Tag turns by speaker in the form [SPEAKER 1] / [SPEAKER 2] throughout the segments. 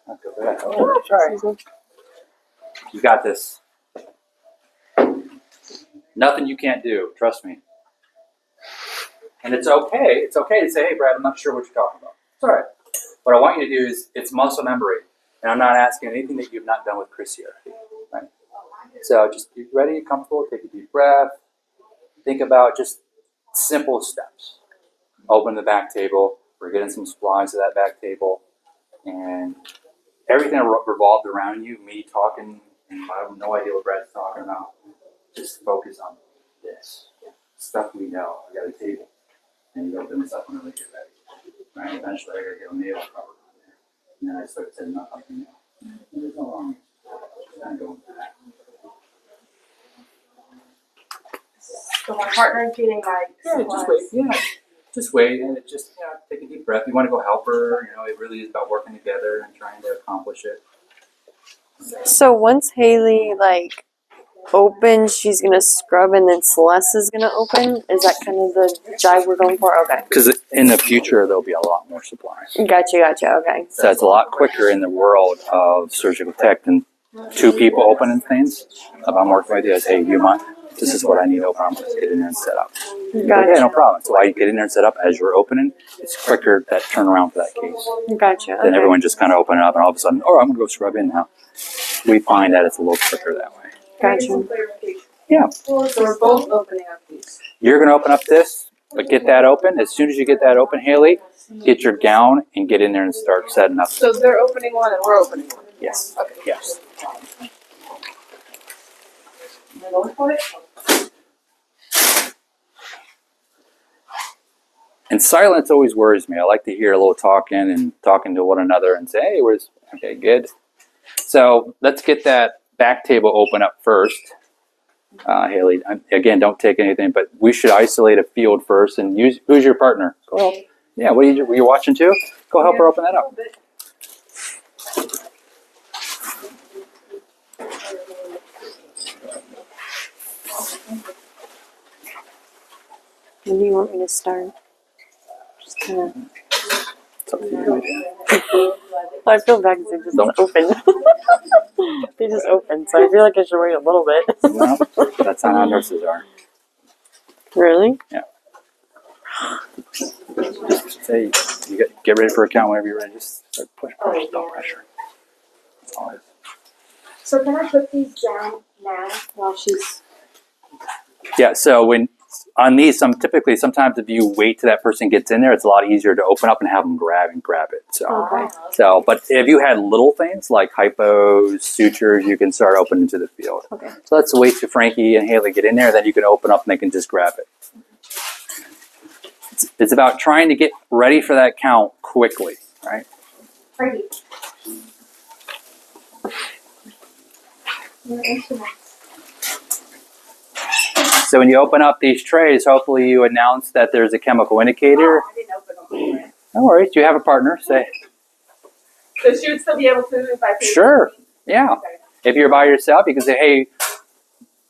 [SPEAKER 1] Not feel bad. Oh, sorry. You got this. Nothing you can't do. Trust me. And it's okay. It's okay to say, hey, Brad, I'm not sure what you're talking about. It's all right. What I want you to do is, it's muscle memory. And I'm not asking anything that you've not done with Chris here. Right? So just be ready, comfortable, take a deep breath. Think about just simple steps. Open the back table. We're getting some supplies to that back table. And everything revolved around you, me talking, and I have no idea what Brad's talking about. Just focus on this. Stuff we know. I got a table. And you open this up whenever you get ready. Right? Eventually I gotta get a nail covered on there. And then I start setting up like a nail. And there's no wrong. Just kind of go with that.
[SPEAKER 2] So my partner's getting my
[SPEAKER 1] Just wait. Yeah. Just wait and just take a deep breath. You want to go help her, it really is about working together and trying to accomplish it.
[SPEAKER 3] So once Haley opens, she's gonna scrub, and then Celeste is gonna open. Is that kind of the jive we're going for? Okay.
[SPEAKER 1] Because in the future there'll be a lot more supplies.
[SPEAKER 3] Gotcha. Okay.
[SPEAKER 1] So it's a lot quicker in the world of surgical tech than two people opening things. If I'm working with you, as hey, this is what I need to open. I'm going to get in there and set up.
[SPEAKER 3] Gotcha.
[SPEAKER 1] Yeah, no problem. So while you get in there and set up as you're opening, it's quicker that turnaround for that case.
[SPEAKER 3] Gotcha.
[SPEAKER 1] Then everyone just kind of open it up, and all of a sudden, I'm going to go scrub in now. We find that it's a little quicker that way.
[SPEAKER 3] Gotcha.
[SPEAKER 1] Yeah.
[SPEAKER 2] So we're both opening up these.
[SPEAKER 1] You're going to open up this, but get that open. As soon as you get that open, Haley, get your gown and get in there and start setting up.
[SPEAKER 2] So they're opening one and we're opening one.
[SPEAKER 1] Yes.
[SPEAKER 2] Okay.
[SPEAKER 1] Yes.
[SPEAKER 2] Am I going for it?
[SPEAKER 1] And silence always worries me. I like to hear a little talking to one another and say, hey, okay, good. So let's get that back table open up first. Haley, again, don't take anything, but we should isolate a field first and who's your partner? Go help. Yeah, were you watching too? Go help her open that up.
[SPEAKER 3] When do you want me to start? Just kind of.
[SPEAKER 1] It's up to you.
[SPEAKER 3] I feel bad because they just open. They just open, so I feel like I should wait a little bit.
[SPEAKER 1] No, that's not how nurses are.
[SPEAKER 3] Really?
[SPEAKER 1] Yeah. Say, you get ready for a count whenever you're ready. Just start push, don't pressure. That's all it is.
[SPEAKER 2] So can I put these down now while she's...
[SPEAKER 1] Yeah, so on these, sometimes if you wait till that person gets in there, it's a lot easier to open up and have them grab it.
[SPEAKER 3] Okay.
[SPEAKER 1] But if you had little things like hypos, sutures, you can start opening to the field.
[SPEAKER 3] Okay.
[SPEAKER 1] So let's wait till Frankie and Haley get in there, then you can open up and they can just grab it. It's about trying to get ready for that count quickly, right?
[SPEAKER 2] Frankie. Your instruments.
[SPEAKER 1] So when you open up these trays, hopefully you announce that there's a chemical indicator.
[SPEAKER 2] Oh, I didn't open them.
[SPEAKER 1] No worries. Do you have a partner? Say.
[SPEAKER 2] So she would still be able to if I paid
[SPEAKER 1] Sure. Yeah.
[SPEAKER 2] Okay.
[SPEAKER 1] If you're by yourself, you can say, hey,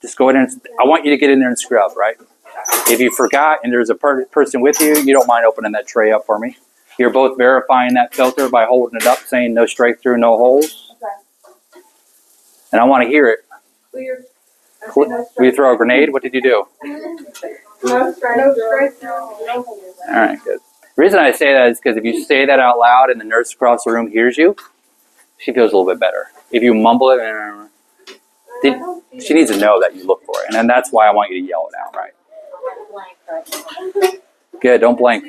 [SPEAKER 1] just go in and I want you to get in there and scrub, right? If you forgot and there's a person with you, you don't mind opening that tray up for me. You're both verifying that filter by holding it up, saying no strike through, no holes.
[SPEAKER 2] Okay.
[SPEAKER 1] And I want to hear it.
[SPEAKER 2] Clear.
[SPEAKER 1] Will you throw a grenade? What did you do?
[SPEAKER 2] No strike. No strike. No.
[SPEAKER 1] All right, good. The reason I say that is because if you say that out loud and the nurse across the room hears you, she feels a little bit better. If you mumble it, she needs to know that you look for it. And then that's why I want you to yell it out, right? Good, don't blank.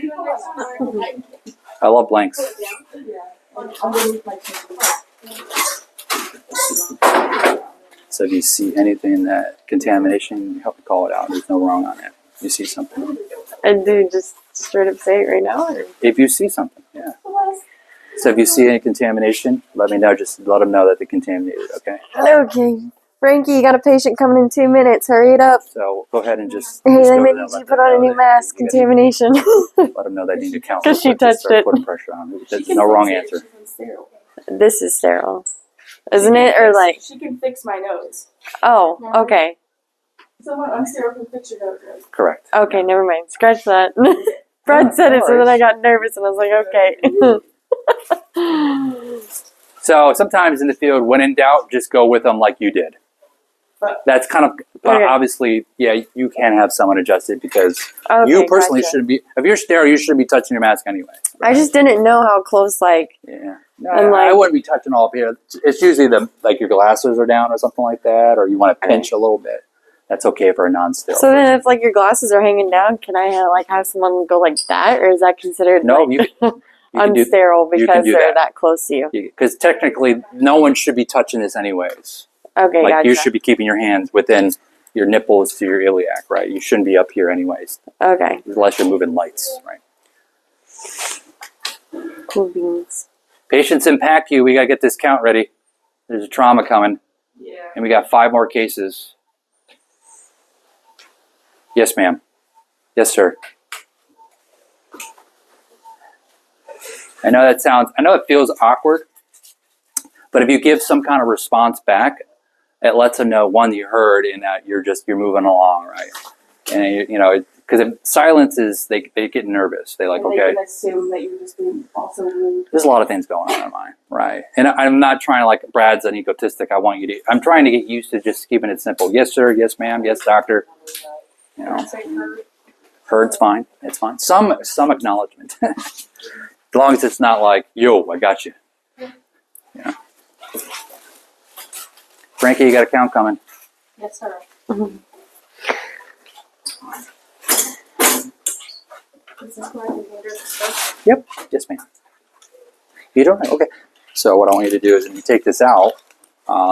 [SPEAKER 1] I love blanks. So if you see anything that contamination, you have to call it out. There's no wrong on it. If you see something.
[SPEAKER 3] And do you just straight up say it right now? Or?
[SPEAKER 1] If you see something, yeah. So if you see any contamination, let me know. Just let them know that they're contaminated, okay?
[SPEAKER 3] Okay. Frankie, you got a patient coming in 2 minutes. Hurry it up.
[SPEAKER 1] So go ahead and just...
[SPEAKER 3] Hey,
[SPEAKER 1] just
[SPEAKER 3] they
[SPEAKER 1] go
[SPEAKER 3] may
[SPEAKER 1] to
[SPEAKER 3] need
[SPEAKER 1] them,
[SPEAKER 3] you to put on a new mask. Contamination.
[SPEAKER 1] Let them know they need to count.
[SPEAKER 3] 'Cause she
[SPEAKER 1] Just
[SPEAKER 3] touched
[SPEAKER 1] start
[SPEAKER 3] it.
[SPEAKER 1] Putting pressure on them. There's no wrong answer.
[SPEAKER 3] This is sterile. Isn't it? Or like...
[SPEAKER 2] She can fix my nose.
[SPEAKER 3] Oh, okay.
[SPEAKER 2] Someone unsterile can fix your nose.
[SPEAKER 1] Correct.
[SPEAKER 3] Okay, never mind. Scratch that. Brad said it, so then I got nervous and I was like, okay.
[SPEAKER 1] So sometimes in the field, when in doubt, just go with them like you did. That's kind of, but
[SPEAKER 3] Okay.
[SPEAKER 1] obviously, yeah, you can have someone adjust it because
[SPEAKER 3] Okay,
[SPEAKER 1] you personally
[SPEAKER 3] gotcha.
[SPEAKER 1] shouldn't be, if you're sterile, you shouldn't be touching your mask anyway.
[SPEAKER 3] I just didn't know how close, like,
[SPEAKER 1] Yeah. No,
[SPEAKER 3] And,
[SPEAKER 1] I
[SPEAKER 3] like-
[SPEAKER 1] wouldn't be touching all up here. It's usually like your glasses are down or something like that, or you want to pinch a little bit. That's okay for a non-sterile.
[SPEAKER 3] so then if, like, your glasses are hanging down, can I, like, have someone go like that? Or is that considered,
[SPEAKER 1] No,
[SPEAKER 3] like,
[SPEAKER 1] you can do
[SPEAKER 3] unsterile
[SPEAKER 1] you can
[SPEAKER 3] because
[SPEAKER 1] do
[SPEAKER 3] they're
[SPEAKER 1] that.
[SPEAKER 3] that close to you?
[SPEAKER 1] because technically no one should be touching this anyways.
[SPEAKER 3] Okay,
[SPEAKER 1] Like
[SPEAKER 3] gotcha.
[SPEAKER 1] you should be keeping your hands within your nipples to your iliac, right? You shouldn't be up here anyways,
[SPEAKER 3] Okay,
[SPEAKER 1] unless you're moving lights, right?
[SPEAKER 3] cool beans.
[SPEAKER 1] Patients in PACU, we gotta get this count ready. There's a trauma coming, and we got 5 more cases. Yes, ma'am. Yes, sir. I know it feels awkward, but if you give some kind of response back, it lets them know, one, you heard, and that you're moving along, right? And because if silence is, they get nervous. They like,
[SPEAKER 2] And
[SPEAKER 1] okay.
[SPEAKER 2] They can assume that you're just being also rude.
[SPEAKER 1] There's a lot of things going on in mine, right? And I'm not trying to, like, Brad's an egotistic. I'm trying to get used to just keeping it simple. Yes, sir. Yes, ma'am. Yes, doctor. You know, heard's fine. It's fine. Some acknowledgement, as long as it's not like, yo, I got you. Yeah. Frankie, you got a count coming.
[SPEAKER 2] Yes, sir. Is this where I can handle the stuff?
[SPEAKER 1] Yep. Yes, ma'am. You don't know? Okay. So what I want you to do is when you take this out,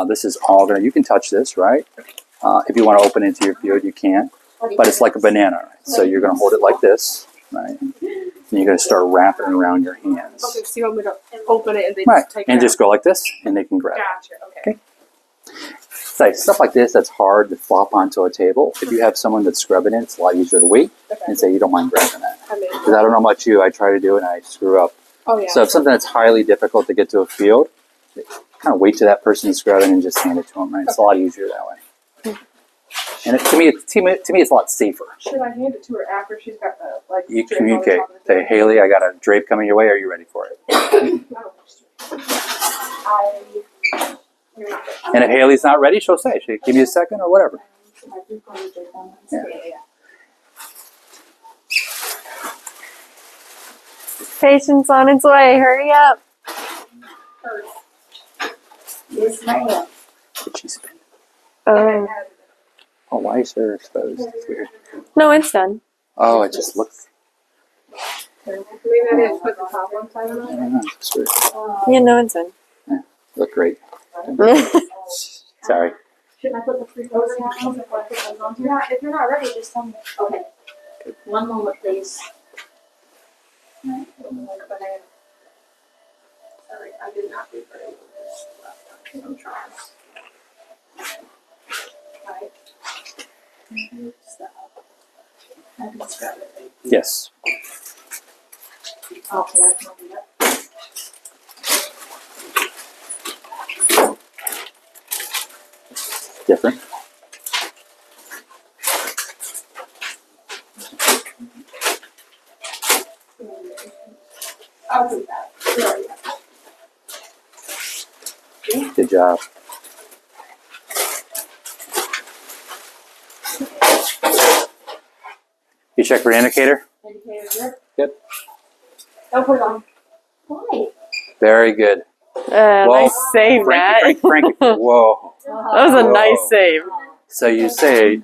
[SPEAKER 1] this is all you can touch this, right? If you want to open into your field, you can. But it's like a banana, right? So you're going to hold it like this, right? And you're going to start wrapping it around your hands.
[SPEAKER 2] Okay, so you want me to open it and then
[SPEAKER 1] Right.
[SPEAKER 2] take
[SPEAKER 1] And
[SPEAKER 2] it
[SPEAKER 1] just go like this, and they can grab it.
[SPEAKER 2] Gotcha, okay.
[SPEAKER 1] So stuff like this, that's hard to flop onto a table. If you have someone that's scrubbing it, it's a lot easier to wait and say, you don't mind grabbing that. Because I don't know about you, I try to do it and I screw up.
[SPEAKER 2] Oh, yeah.
[SPEAKER 1] So if something that's highly difficult to get to a field, kind of wait till that person's scrubbing and just hand it to them, right? It's a lot easier that way. And to me, it's a lot safer.
[SPEAKER 2] Should I hand it to her after she's got the, like,
[SPEAKER 1] You
[SPEAKER 2] drape on the
[SPEAKER 1] communicate.
[SPEAKER 2] top of the
[SPEAKER 1] Say,
[SPEAKER 2] table?
[SPEAKER 1] Haley, I got a drape coming your way. Are you ready for it? And if Haley's not ready, she'll say, she'll give me a second or whatever. Yeah.
[SPEAKER 3] Patient's on its way. Hurry up.
[SPEAKER 2] Yes, ma'am.
[SPEAKER 1] But she's been,
[SPEAKER 3] Oh,
[SPEAKER 1] why is her exposed? It's weird.
[SPEAKER 3] no, it's done.
[SPEAKER 1] Oh, it just looks,
[SPEAKER 2] Maybe I didn't put the top one side
[SPEAKER 1] I
[SPEAKER 2] on it.
[SPEAKER 1] don't know, it's weird.
[SPEAKER 3] Yeah, no, it's done.
[SPEAKER 1] Look great. Sorry.
[SPEAKER 2] Shouldn't I put the three coats on if I put those on too? Yeah, if you're not ready, just tell me. Okay. One moment, please. Sorry, I did not do very well this last time. I'm trying. Right. I can scrub it.
[SPEAKER 1] Yes.
[SPEAKER 2] Oh, can I copy that?
[SPEAKER 1] Different.
[SPEAKER 2] I'll do that. There we go.
[SPEAKER 1] Good job. You check for indicator?
[SPEAKER 2] Indicator here.
[SPEAKER 1] Yep.
[SPEAKER 2] Don't put it on. Why?
[SPEAKER 1] Very good.
[SPEAKER 3] Nice save, Matt.
[SPEAKER 1] Frankie. Whoa.
[SPEAKER 3] That was a nice save.
[SPEAKER 1] So you say,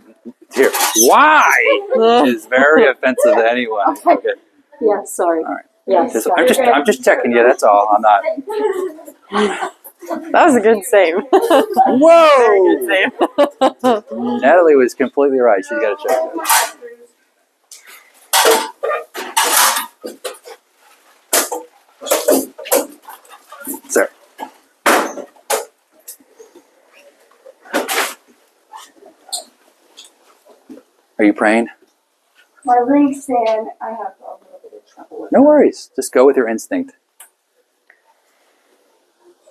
[SPEAKER 1] here, why is very offensive to anyone. Okay.
[SPEAKER 2] Yeah, sorry.
[SPEAKER 1] All right.
[SPEAKER 2] Yes.
[SPEAKER 1] I'm just checking you. That's all. I'm not.
[SPEAKER 3] That was a good save.
[SPEAKER 1] Whoa!
[SPEAKER 3] Good save.
[SPEAKER 1] Natalie was completely right. She's got to check that. Sir. Are you praying?
[SPEAKER 2] My ring stand, I have a little bit of trouble with.
[SPEAKER 1] No worries. Just go with your instinct.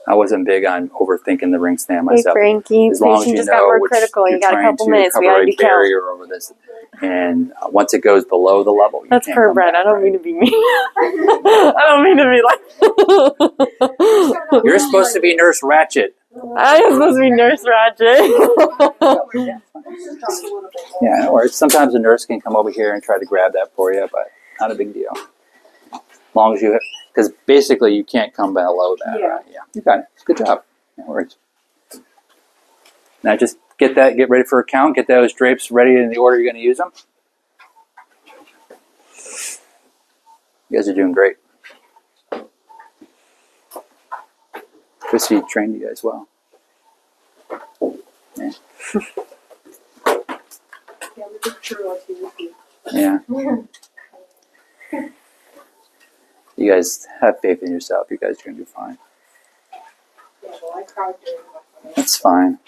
[SPEAKER 1] I wasn't big on overthinking the ring stand
[SPEAKER 3] Hey,
[SPEAKER 1] myself.
[SPEAKER 3] Frankie.
[SPEAKER 1] As long as
[SPEAKER 3] Patient
[SPEAKER 1] you
[SPEAKER 3] just got
[SPEAKER 1] know
[SPEAKER 3] more
[SPEAKER 1] which
[SPEAKER 3] critical. You
[SPEAKER 1] you're
[SPEAKER 3] got a
[SPEAKER 1] trying
[SPEAKER 3] couple
[SPEAKER 1] to
[SPEAKER 3] minutes. We
[SPEAKER 1] cover
[SPEAKER 3] gotta
[SPEAKER 1] a
[SPEAKER 3] be careful.
[SPEAKER 1] barrier over this, and once it goes below the level, you
[SPEAKER 3] That's
[SPEAKER 1] can't
[SPEAKER 3] her,
[SPEAKER 1] come
[SPEAKER 3] Brett.
[SPEAKER 1] back,
[SPEAKER 3] I don't
[SPEAKER 1] right?
[SPEAKER 3] mean to be mean. I don't mean to be like.
[SPEAKER 1] You're You're supposed to be Nurse Ratchet.
[SPEAKER 3] I am supposed to be Nurse Ratchet.
[SPEAKER 1] Yeah, no worries. Sometimes a nurse can come over here and try to grab that for you, but not a big deal. As long as you, because basically you can't come below that.
[SPEAKER 4] Yeah.
[SPEAKER 1] Right? Yeah, you got it. Good job. No worries. Now just get ready for a count. Get those drapes ready in the order you're going to use them. You guys are doing great. Chrissy trained you guys well. Yeah. Yeah. You guys have faith in yourself. You guys are going to do fine. That's fine.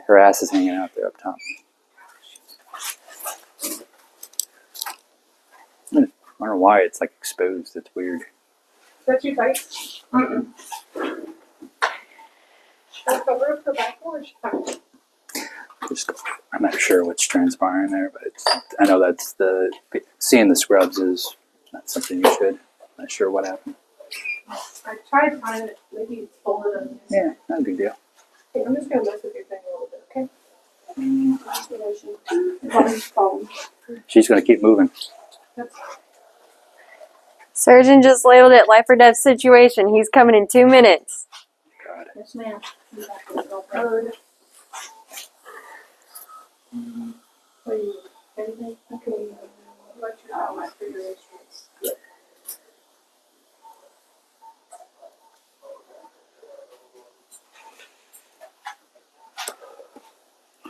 [SPEAKER 1] Her ass is hanging out there up top. I wonder why it's like exposed. It's weird.
[SPEAKER 4] Is that too tight? I'll cover up the back or
[SPEAKER 1] I'm not sure what's transpiring there, but I know that's seeing the scrubs is not something you should. Not sure what happened.
[SPEAKER 4] I tried finding it. Maybe it's folded on this.
[SPEAKER 1] Yeah, not a big deal.
[SPEAKER 4] Okay, I'm just gonna mess with your thing a little bit, okay?
[SPEAKER 1] She's going to keep moving.
[SPEAKER 3] Surgeon just labeled it life or death situation. He's coming in 2 minutes.
[SPEAKER 1] God.
[SPEAKER 2] Yes, ma'am.
[SPEAKER 4] Anything? Okay. Let you know my figure instruments.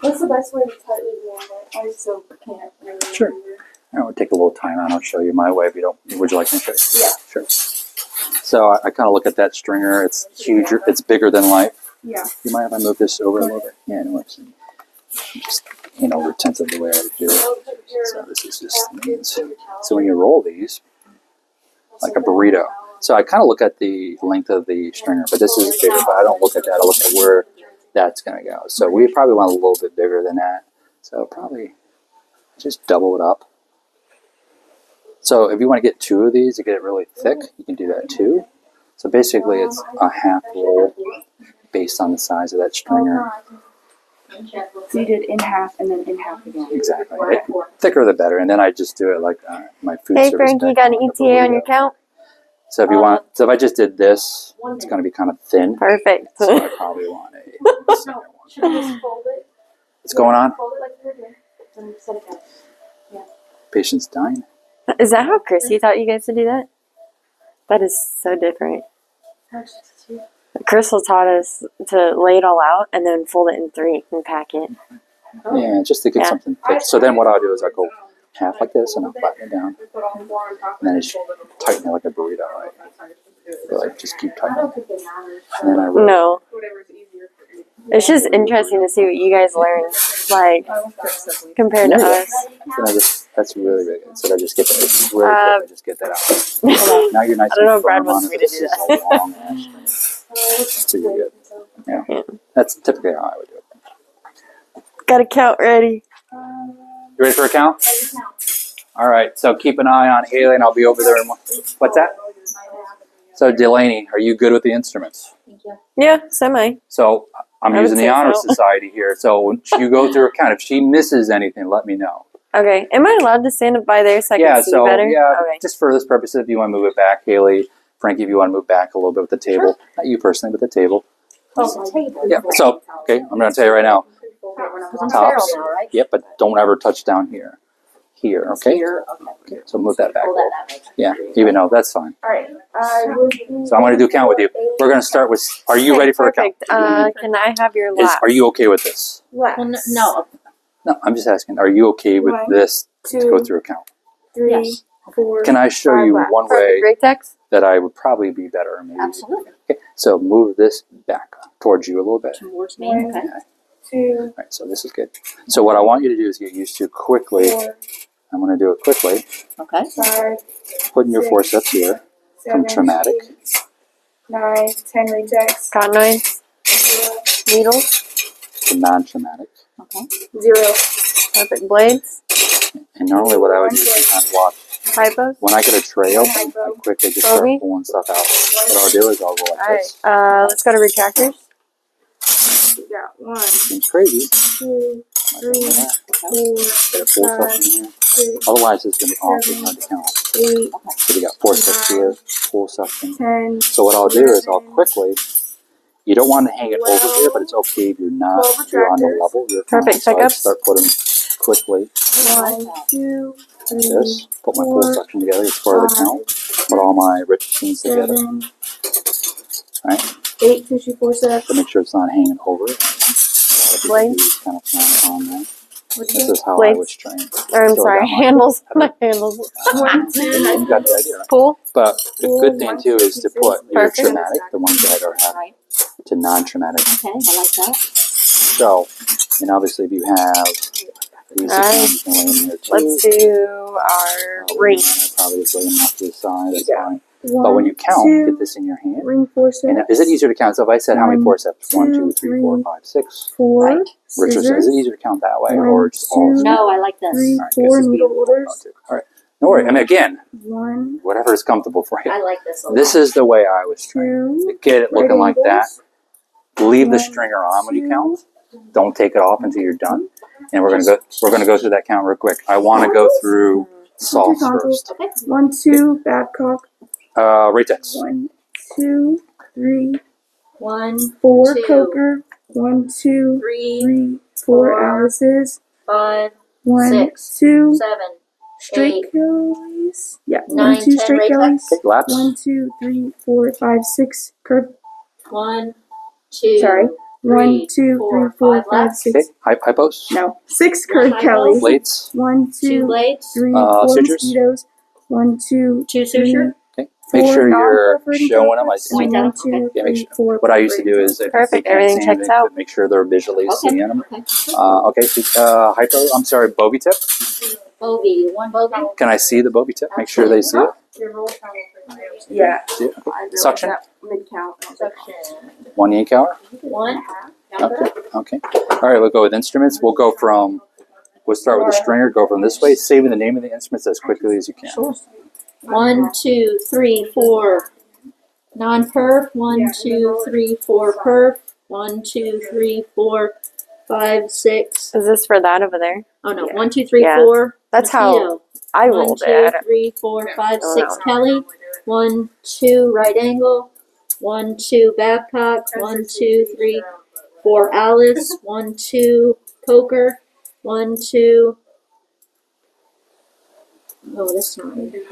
[SPEAKER 2] What's the best way to tightly roll it? I still can't really
[SPEAKER 1] Sure.
[SPEAKER 2] remember.
[SPEAKER 1] I will take a little time out. I'll show you my way if you don't. Would you like me to show you?
[SPEAKER 2] Yeah.
[SPEAKER 1] Sure. So I kind of look at that stringer. It's huge. It's bigger than life.
[SPEAKER 4] Yeah.
[SPEAKER 1] You mind if I move this over a little bit? Yeah, no worries. Just, retentive the way I would do it. So this is just means. So when you roll these, like a burrito. So I kind of look at the length of the stringer, but this is bigger, but I don't look at that. I look at where that's going to go. So we probably want a little bit bigger than that. So probably just double it up. So if you want to get 2 of these to get it really thick, you can do that too. So basically it's a half roll based on the size of that stringer.
[SPEAKER 4] So you did in half and then in half again.
[SPEAKER 1] Exactly. Thicker the better. And then I just do it like my food
[SPEAKER 3] Hey,
[SPEAKER 1] service.
[SPEAKER 3] Frankie, you got an ETA on your count?
[SPEAKER 1] So if you want, so if I just did this, it's going to be kind of thin.
[SPEAKER 3] Perfect.
[SPEAKER 1] So I probably want a second
[SPEAKER 2] Should I
[SPEAKER 1] one.
[SPEAKER 2] just fold it?
[SPEAKER 1] What's going on?
[SPEAKER 2] Fold it like you were doing. Then set it down.
[SPEAKER 1] Patient's dying.
[SPEAKER 3] Is that how Chrissy taught you guys to do that? That is so different. Crystal taught us to lay it all out and then fold it in 3 and pack it.
[SPEAKER 1] Yeah, just to get
[SPEAKER 3] Yeah.
[SPEAKER 1] something thick. So then what I'll do is I'll go half like this and I'll flatten it down. And then I just tighten it like a burrito. Right? So like just keep
[SPEAKER 2] I
[SPEAKER 1] tightening.
[SPEAKER 2] don't think it matters.
[SPEAKER 1] And then I roll.
[SPEAKER 3] No.
[SPEAKER 4] Whatever's easier for you.
[SPEAKER 3] It's just interesting to see what you guys learn, like, compared to us.
[SPEAKER 1] So that's really big. So I just get that. It's really quick. I just get that out. Now you're nice
[SPEAKER 3] I don't know
[SPEAKER 1] and
[SPEAKER 3] if Brad
[SPEAKER 1] firm on
[SPEAKER 3] wants
[SPEAKER 1] it.
[SPEAKER 3] me to
[SPEAKER 1] This
[SPEAKER 3] do
[SPEAKER 1] is
[SPEAKER 3] that.
[SPEAKER 1] a long ash string. So you're good. Yeah. That's typically how I would do it.
[SPEAKER 3] Got a count ready.
[SPEAKER 1] You ready for a count? All right. So keep an eye on Haley, and I'll be over there. What's that? So Delaney, are you good with the instruments?
[SPEAKER 2] Thank you.
[SPEAKER 3] Yeah, semi.
[SPEAKER 1] So I'm
[SPEAKER 3] I would
[SPEAKER 1] using the
[SPEAKER 3] say
[SPEAKER 1] honor
[SPEAKER 3] so.
[SPEAKER 1] society here. So when you go through a count, if she misses anything, let me know.
[SPEAKER 3] Okay. Am I allowed to stand up by there so I can see better? Okay.
[SPEAKER 1] Just for this purpose, if you want to move it back, Haley, Frankie, if you want to move back a little bit with the table, not you personally, but the table. Yeah. So okay, I'm going to tell you right now.
[SPEAKER 2] Because I'm
[SPEAKER 1] Tops.
[SPEAKER 2] sterile now, right?
[SPEAKER 1] Yep, but don't ever touch down here. Here, okay?
[SPEAKER 2] Here,
[SPEAKER 1] Okay. So move that back.
[SPEAKER 2] Hold that way.
[SPEAKER 1] Yeah, even though that's fine.
[SPEAKER 2] Alright.
[SPEAKER 1] So I'm going to do a count with you. We're going to start with. Are you
[SPEAKER 3] Okay,
[SPEAKER 1] ready for a count?
[SPEAKER 3] perfect. Can I have your last?
[SPEAKER 1] Are you okay with this?
[SPEAKER 2] Well, no.
[SPEAKER 1] No, I'm just asking. Are you okay with this to go through a count?
[SPEAKER 2] 3,
[SPEAKER 4] Yes.
[SPEAKER 2] 4.
[SPEAKER 1] Can I show you one
[SPEAKER 3] Perfect.
[SPEAKER 1] way
[SPEAKER 3] Great text.
[SPEAKER 1] that I would probably be better? Maybe.
[SPEAKER 2] Absolutely.
[SPEAKER 1] Okay, so move this back towards you a little bit.
[SPEAKER 2] Towards me. Okay.
[SPEAKER 4] 2,
[SPEAKER 1] All right, so this is good. So what I want you to do is get used to quickly.
[SPEAKER 4] 4,
[SPEAKER 1] I'm going to do it quickly.
[SPEAKER 2] Okay.
[SPEAKER 4] 5,
[SPEAKER 1] Putting your forceps here from
[SPEAKER 4] 7,
[SPEAKER 1] traumatic.
[SPEAKER 4] 9, 10 rejects.
[SPEAKER 3] Connoisseurs.
[SPEAKER 4] 0,
[SPEAKER 3] Needles.
[SPEAKER 1] to non-traumatic.
[SPEAKER 2] Okay.
[SPEAKER 4] 0.
[SPEAKER 3] Perfect. Blades.
[SPEAKER 1] And normally what I would do is kind of walk
[SPEAKER 3] Hypos?
[SPEAKER 1] When I get a tray open, I quickly just start
[SPEAKER 3] Bobby?
[SPEAKER 1] pulling stuff out. What I'll do is I'll go like
[SPEAKER 3] Alright,
[SPEAKER 1] this.
[SPEAKER 3] let's go to retractors.
[SPEAKER 4] We got 1,
[SPEAKER 1] Seems crazy.
[SPEAKER 4] 2, 3, 4,
[SPEAKER 1] Get a full
[SPEAKER 4] 5,
[SPEAKER 1] section here.
[SPEAKER 4] 6,
[SPEAKER 1] Otherwise, it's going to be awfully hard to count.
[SPEAKER 4] 8,
[SPEAKER 1] So we got 4 steps here, full section.
[SPEAKER 4] 10.
[SPEAKER 1] So what I'll do is I'll quickly. You don't want to hang it over here, but it's okay if you're not. If you're on the level. You're
[SPEAKER 3] Perfect.
[SPEAKER 1] so I
[SPEAKER 3] Pickups.
[SPEAKER 1] start putting quickly.
[SPEAKER 4] 1, 2, 3,
[SPEAKER 1] This. Put my full section together. It's part of the count. Put all my rich chains together.
[SPEAKER 4] 7,
[SPEAKER 1] Right.
[SPEAKER 4] 8 tissue forceps.
[SPEAKER 1] So make sure it's not hanging over.
[SPEAKER 3] Blades.
[SPEAKER 1] Kind of on there. This is how I
[SPEAKER 3] Blades.
[SPEAKER 1] was trained.
[SPEAKER 3] Or I'm
[SPEAKER 1] So I
[SPEAKER 3] sorry,
[SPEAKER 1] got my-
[SPEAKER 3] handles. Not handles.
[SPEAKER 4] 1, 2,
[SPEAKER 1] You got the idea, right?
[SPEAKER 3] Pool.
[SPEAKER 1] But the good thing too is to put your
[SPEAKER 3] Perfect.
[SPEAKER 1] traumatic, the ones that are have, to non-traumatic.
[SPEAKER 2] Okay, I like that.
[SPEAKER 1] So, and obviously if you have these
[SPEAKER 3] Alright.
[SPEAKER 1] you can lay in here too.
[SPEAKER 3] Let's do our ring.
[SPEAKER 1] Probably just lay them off to the side. That's
[SPEAKER 4] Yeah.
[SPEAKER 1] fine. But when you count,
[SPEAKER 4] 2,
[SPEAKER 1] get this in your hand.
[SPEAKER 4] ring forceps.
[SPEAKER 1] And is it easier to count? So if I said how many
[SPEAKER 4] 1,
[SPEAKER 1] forceps? 1, 2, 3, 4,
[SPEAKER 4] 3,
[SPEAKER 1] 5, 6.
[SPEAKER 4] 4,
[SPEAKER 2] Right.
[SPEAKER 1] Richard says, is it easier to count that way or just all?
[SPEAKER 4] 2,
[SPEAKER 2] No, I like this.
[SPEAKER 4] 3,
[SPEAKER 1] All right,
[SPEAKER 4] 4
[SPEAKER 1] guess it's
[SPEAKER 4] needle
[SPEAKER 1] being
[SPEAKER 4] orders.
[SPEAKER 1] All right. No worry. I mean, again,
[SPEAKER 4] 1,
[SPEAKER 1] whatever is comfortable for you.
[SPEAKER 2] I like this a lot.
[SPEAKER 1] This is the way I was trained.
[SPEAKER 4] 2,
[SPEAKER 1] Get it looking like that. Leave the
[SPEAKER 4] 1,
[SPEAKER 1] stringer on when you count. Don't take it off until you're done. And we're gonna go through that count real quick. I want to go through salts first.
[SPEAKER 2] Okay.
[SPEAKER 4] 1, 2, Babcock.
[SPEAKER 1] Ratex.
[SPEAKER 4] 1, 2, 3,
[SPEAKER 2] 1,
[SPEAKER 4] 4,
[SPEAKER 2] 2,
[SPEAKER 4] Coker. 1, 2,
[SPEAKER 2] 3,
[SPEAKER 4] 3, 4,
[SPEAKER 2] 4,
[SPEAKER 4] Alice's.
[SPEAKER 2] 5,
[SPEAKER 4] 1,
[SPEAKER 2] 6,
[SPEAKER 4] 2,
[SPEAKER 2] 7,
[SPEAKER 4] straight
[SPEAKER 2] 8,
[SPEAKER 4] Kellys. Yeah,
[SPEAKER 2] 9,
[SPEAKER 4] 1, 2,
[SPEAKER 2] 10
[SPEAKER 4] straight
[SPEAKER 2] Ratex.
[SPEAKER 4] Kellys.
[SPEAKER 1] Okay, laps.
[SPEAKER 4] 1, 2, 3, 4, 5, 6, curve.
[SPEAKER 2] 1, 2,
[SPEAKER 4] Sorry. 1, 2, 3, 4, 5,
[SPEAKER 2] laps.
[SPEAKER 4] 6.
[SPEAKER 1] Okay, hypos.
[SPEAKER 4] No, 6
[SPEAKER 2] One
[SPEAKER 4] curve
[SPEAKER 2] hypo.
[SPEAKER 4] Kellys.
[SPEAKER 1] Plates.
[SPEAKER 4] 1,
[SPEAKER 2] 2
[SPEAKER 4] 2,
[SPEAKER 2] blades,
[SPEAKER 4] 3, 4
[SPEAKER 1] sutures.
[SPEAKER 4] mosquitoes. 1, 2,
[SPEAKER 2] 2
[SPEAKER 4] 3,
[SPEAKER 2] suture.
[SPEAKER 1] Okay. Make
[SPEAKER 4] 4
[SPEAKER 1] sure you're
[SPEAKER 4] non-perforating
[SPEAKER 1] showing them. I
[SPEAKER 4] pokers,
[SPEAKER 1] see.
[SPEAKER 2] Point
[SPEAKER 4] and
[SPEAKER 2] them.
[SPEAKER 4] 1, 2,
[SPEAKER 1] Yeah, make
[SPEAKER 4] 3,
[SPEAKER 1] sure.
[SPEAKER 4] 4
[SPEAKER 1] What I used to do
[SPEAKER 4] perforating
[SPEAKER 1] is if
[SPEAKER 3] Perfect,
[SPEAKER 1] they can't
[SPEAKER 3] everything
[SPEAKER 1] see
[SPEAKER 3] checks
[SPEAKER 1] anything,
[SPEAKER 3] out.
[SPEAKER 1] make sure they're visually seeing them.
[SPEAKER 2] Okay.
[SPEAKER 1] Okay, so hypo. I'm sorry, bovie tip.
[SPEAKER 2] Bovie, 1 bovie.
[SPEAKER 1] Can I see the bovie tip? Make sure they see it.
[SPEAKER 4] Your roll travel for you. Yeah.
[SPEAKER 1] See it? Okay.
[SPEAKER 4] I realized
[SPEAKER 1] Suction.
[SPEAKER 4] that mid-count.
[SPEAKER 2] Suction.
[SPEAKER 1] 1 yank hour.
[SPEAKER 2] 1.
[SPEAKER 1] Okay. Okay. All right. We'll go with instruments. We'll go from. We'll start with the stringer. Go from this way, saving the name of the instruments as quickly as you can.
[SPEAKER 2] Sure. 1, 2, 3, 4. Non-perf. 1, 2, 3, 4 perf. 1, 2, 3, 4, 5, 6.
[SPEAKER 3] Is this for that over there?
[SPEAKER 2] Oh no. 1, 2, 3,
[SPEAKER 3] Yeah.
[SPEAKER 2] 4.
[SPEAKER 3] That's how
[SPEAKER 2] mosquito.
[SPEAKER 3] I
[SPEAKER 2] 1,
[SPEAKER 3] rolled
[SPEAKER 2] 2,
[SPEAKER 3] it.
[SPEAKER 2] 3, 4, 5,
[SPEAKER 3] Oh,
[SPEAKER 2] 6
[SPEAKER 3] no.
[SPEAKER 2] Kelly. 1, 2 right angle. 1, 2 Babcock. 1, 2, 3, 4 Alice. 1, 2 Coker. 1, 2. Oh, this time. 3,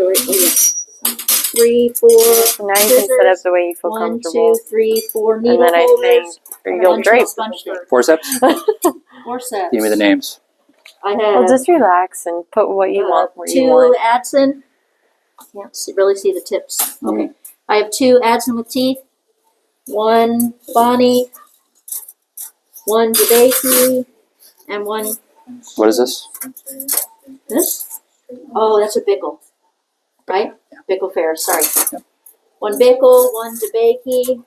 [SPEAKER 2] 4.
[SPEAKER 3] So now you can set up the way you feel
[SPEAKER 2] 1,
[SPEAKER 3] comfortable.
[SPEAKER 2] 2, 3, 4
[SPEAKER 3] And
[SPEAKER 2] needle
[SPEAKER 3] then I
[SPEAKER 2] holders.
[SPEAKER 3] think you'll
[SPEAKER 2] and
[SPEAKER 3] drape.
[SPEAKER 2] 2 sponge tape.
[SPEAKER 1] Forceps.
[SPEAKER 2] Forceps.
[SPEAKER 1] Give me the names.
[SPEAKER 2] I have
[SPEAKER 3] Well, just relax and put what you want where you
[SPEAKER 2] 2
[SPEAKER 3] want.
[SPEAKER 2] Adson. Can't really see the tips. Okay. I have 2 Adson with teeth. 1 Bonnie. 1 DeBakey. And 1.
[SPEAKER 1] What is this?
[SPEAKER 2] This? Oh, that's a Bickle. Right? Bickle Fair, sorry. 1 Bickle, 1 DeBakey.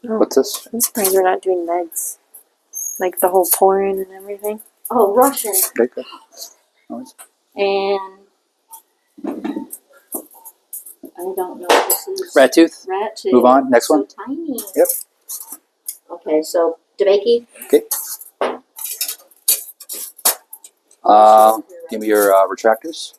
[SPEAKER 1] What's this?
[SPEAKER 3] I'm surprised we're not doing meds. Like the whole pouring and everything.
[SPEAKER 2] Oh, Russian.
[SPEAKER 1] Okay, good. Nice.
[SPEAKER 2] And I don't know what this is.
[SPEAKER 1] Rat tooth.
[SPEAKER 2] Rat tooth.
[SPEAKER 1] Move on. Next
[SPEAKER 2] so
[SPEAKER 1] one.
[SPEAKER 2] Tiny.
[SPEAKER 1] Yep.
[SPEAKER 2] Okay, so DeBakey.
[SPEAKER 1] Okay. Give me your retractors.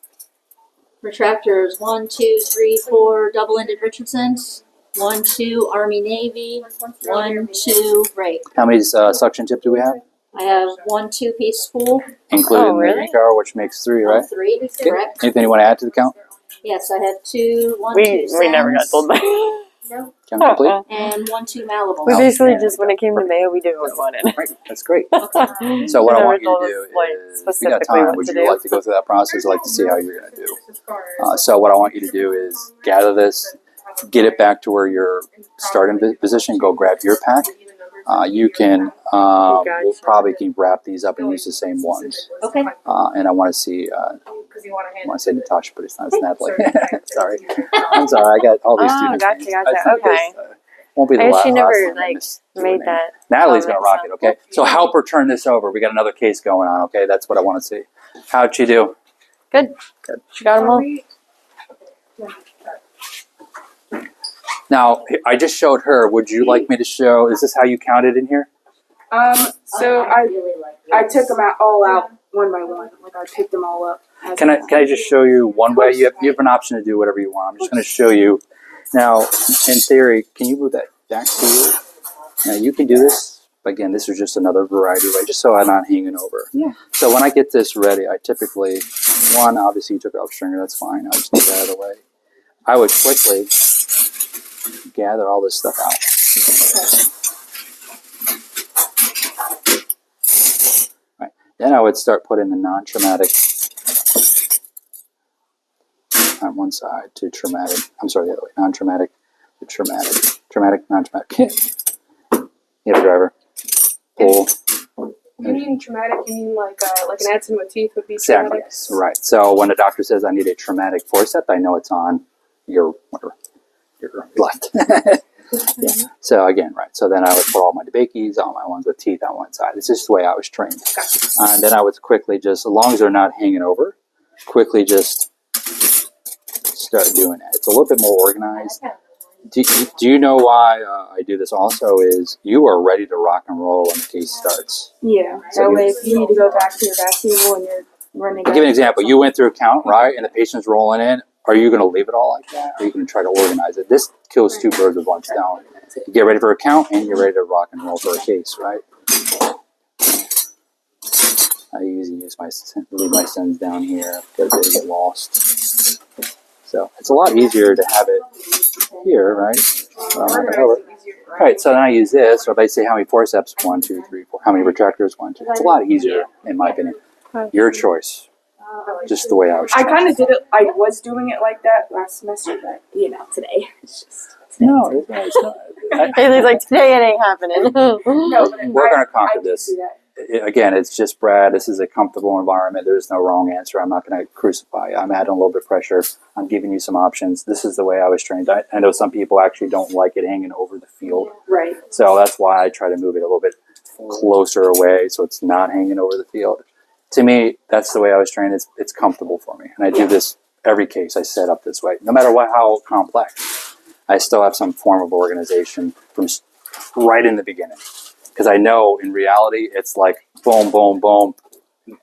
[SPEAKER 2] Retractors 1, 2, 3, 4 double-ended Richardsons. 1, 2 Army Navy. 1, 2 rake.
[SPEAKER 1] How many suction tip do we have?
[SPEAKER 2] I have 1 2-piece spool.
[SPEAKER 1] Including
[SPEAKER 3] Oh, really?
[SPEAKER 1] the yank hour, which makes 3, right?
[SPEAKER 2] 3,
[SPEAKER 1] Okay.
[SPEAKER 2] correct.
[SPEAKER 1] Anything you want to add to the count?
[SPEAKER 2] Yes, I have 2 1 2
[SPEAKER 3] We never got
[SPEAKER 2] Sands
[SPEAKER 3] told that.
[SPEAKER 2] No.
[SPEAKER 1] Count complete?
[SPEAKER 2] And 1 2 Malibu.
[SPEAKER 3] We
[SPEAKER 1] Oh,
[SPEAKER 3] basically
[SPEAKER 1] yeah.
[SPEAKER 3] just, when it came to mayo, we did what we wanted.
[SPEAKER 1] Right. That's great.
[SPEAKER 2] Okay.
[SPEAKER 1] So what I
[SPEAKER 3] Never
[SPEAKER 1] want you
[SPEAKER 3] told
[SPEAKER 1] to
[SPEAKER 3] us,
[SPEAKER 1] do
[SPEAKER 3] like,
[SPEAKER 1] is, we got
[SPEAKER 3] specifically
[SPEAKER 1] time.
[SPEAKER 3] what
[SPEAKER 1] Would
[SPEAKER 3] to
[SPEAKER 1] you
[SPEAKER 3] do.
[SPEAKER 1] like to go through that process? I'd like to see how you're going to do. So what I want you to do is gather this, get it back to where you're starting position, go grab your pack. You can, we'll probably can wrap these up and use the same ones.
[SPEAKER 2] Okay.
[SPEAKER 1] And I want to see, I want to say Natasha, but it's not, it's Natalie. Sorry. I'm sorry, I got all these
[SPEAKER 3] Oh,
[SPEAKER 1] students.
[SPEAKER 3] gotcha,
[SPEAKER 1] names.
[SPEAKER 3] gotcha,
[SPEAKER 1] I think
[SPEAKER 3] okay.
[SPEAKER 1] this, won't be the
[SPEAKER 3] I guess
[SPEAKER 1] last
[SPEAKER 3] she never,
[SPEAKER 1] one I
[SPEAKER 3] like,
[SPEAKER 1] missed doing
[SPEAKER 3] made
[SPEAKER 1] name.
[SPEAKER 3] that.
[SPEAKER 1] Natalie's going to rock
[SPEAKER 3] comment,
[SPEAKER 1] it, okay? So help her turn this over. We got another case going on, okay? That's what I want to see. How'd she do?
[SPEAKER 3] Good. She got them all.
[SPEAKER 1] Now, I just showed her. Would you like me to show? Is this how you counted in here?
[SPEAKER 4] So I took them all out one by one. Like I picked them all up.
[SPEAKER 1] Can I just show you one way? You have an option to do whatever you want. I'm just going to show you. Now, in theory, can you move that back to you? Now, you can do this. Again, this is just another variety way, just so I'm not hanging over.
[SPEAKER 4] Yeah.
[SPEAKER 1] So when I get this ready, I typically, one, obviously you took off stringer, that's fine. I'll just take that out of the way. I would quickly gather all this stuff out. Right. Then I would start putting the non-traumatic on one side to traumatic. I'm sorry, the other way. Non-traumatic to traumatic. Traumatic, non-traumatic. You have a driver. Pull.
[SPEAKER 4] You mean traumatic? You mean like an accident with teeth would be
[SPEAKER 1] Exactly.
[SPEAKER 4] traumatic?
[SPEAKER 1] Yes. Right. So when the doctor says I need a traumatic forceps, I know it's on your left. Yeah. So again, right. So then I would put all my debakis, all my ones with teeth on one side. It's just the way I was trained. And then I would quickly just, as long as they're not hanging over, quickly just start doing it. It's a little bit more organized. Do you know why I do this also is you are ready to rock and roll when the case starts.
[SPEAKER 4] Yeah.
[SPEAKER 1] So
[SPEAKER 4] That way, if you need to go back to your vestibule and you're running.
[SPEAKER 1] I'll give you an example. You went through a count, right, and the patient's rolling in. Are you going to leave it all like that, or are you going to try to organize it? This kills two birds with one stone. You get ready for a count, and you're ready to rock and roll for a case, right? I usually leave my sends down here because they get lost. So it's a lot easier to have it here, right? Right, so then I use this, or they say how many forceps? 1, 2, 3, 4. How many retractors? 1, 2. It's a lot easier, in my opinion. Your choice. Just the way I was.
[SPEAKER 4] I kind of did it. I was doing it like that last semester, but today it's just.
[SPEAKER 1] No, it's not.
[SPEAKER 3] Haley's like, today it ain't happening.
[SPEAKER 4] No, but
[SPEAKER 1] We're going to conquer
[SPEAKER 4] I
[SPEAKER 1] this.
[SPEAKER 4] do that.
[SPEAKER 1] Again, it's just Brad. This is a comfortable environment. There's no wrong answer. I'm not going to crucify you. I'm adding a little bit of pressure. I'm giving you some options. This is the way I was trained. I know some people actually don't like it hanging over the field.
[SPEAKER 4] Right.
[SPEAKER 1] So that's why I try to move it a little bit closer away so it's not hanging over the field. To me, that's the way I was trained. It's comfortable for me. And I do this every case. I set up this way. No matter how complex, I still have some form of organization from right in the beginning. Because I know in reality, it's like boom, boom, boom.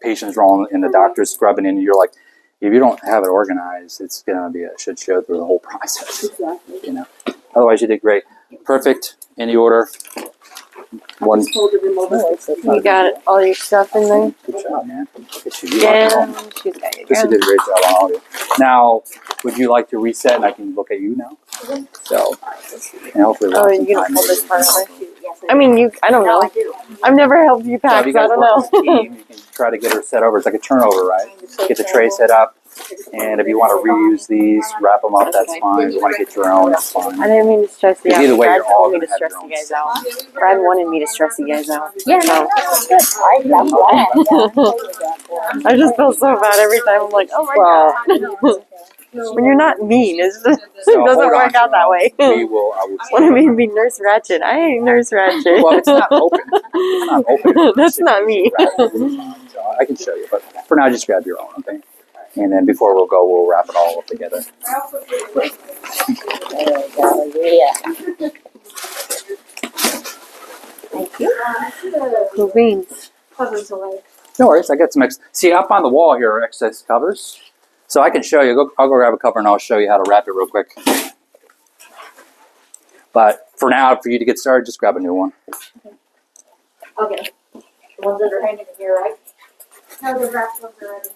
[SPEAKER 1] Patients rolling and the doctor's scrubbing in. And you're like, if you don't have it organized, it's going to be a shit show through the whole process.
[SPEAKER 4] Exactly.
[SPEAKER 1] Otherwise, you did great. Perfect. In the order. One.
[SPEAKER 3] You got all your stuff in there?
[SPEAKER 1] Good job, man.
[SPEAKER 3] Yeah. She's got your
[SPEAKER 1] Krista did a great job on all of you. Now, would you like to reset and I can look at you now? So, and hopefully we'll
[SPEAKER 3] Oh,
[SPEAKER 1] have some
[SPEAKER 3] you gonna
[SPEAKER 1] time
[SPEAKER 3] pull
[SPEAKER 1] maybe.
[SPEAKER 3] this part away? I mean, I don't know. I've never helped you
[SPEAKER 1] So
[SPEAKER 3] pack,
[SPEAKER 1] if you
[SPEAKER 3] so I
[SPEAKER 1] guys
[SPEAKER 3] don't
[SPEAKER 1] work as a
[SPEAKER 3] know.
[SPEAKER 1] team, you can try to get her set over. It's like a turnover, right? Get the tray set up. And if you want to reuse these, wrap them up, that's fine. If you want to get your own, that's fine.
[SPEAKER 3] I didn't mean to stress you out.
[SPEAKER 1] Either way,
[SPEAKER 3] Brad
[SPEAKER 1] you're all
[SPEAKER 3] told me
[SPEAKER 1] going
[SPEAKER 3] to
[SPEAKER 1] to have
[SPEAKER 3] stress
[SPEAKER 1] your
[SPEAKER 3] you
[SPEAKER 1] own.
[SPEAKER 3] guys out. Brad wanted me to stress you guys out.
[SPEAKER 2] Yeah, no, that's good. I'm glad.
[SPEAKER 3] I just feel so bad every time. I'm like, oh my god. When you're not mean, it
[SPEAKER 1] So
[SPEAKER 3] doesn't
[SPEAKER 1] hold on
[SPEAKER 3] work
[SPEAKER 1] to
[SPEAKER 3] out that way.
[SPEAKER 1] I will
[SPEAKER 3] What do you mean be Nurse Ratchet? I ain't Nurse Ratchet.
[SPEAKER 1] Well, it's not open. It's not open.
[SPEAKER 3] That's not me.
[SPEAKER 1] So I can show you, but for now, just grab your own, okay? And then before we'll go, we'll wrap it all up together.
[SPEAKER 2] Thank you.
[SPEAKER 3] Cool beans.
[SPEAKER 2] Covers away.
[SPEAKER 1] No worries, I got some see, up on the wall here are excess covers. So I can show you, I'll go grab a cover and I'll show you how to wrap it real quick. But for now, for you to get started, just grab a new one.
[SPEAKER 2] Okay. The ones that are hanging in here, right? No, the wrapped ones are ready.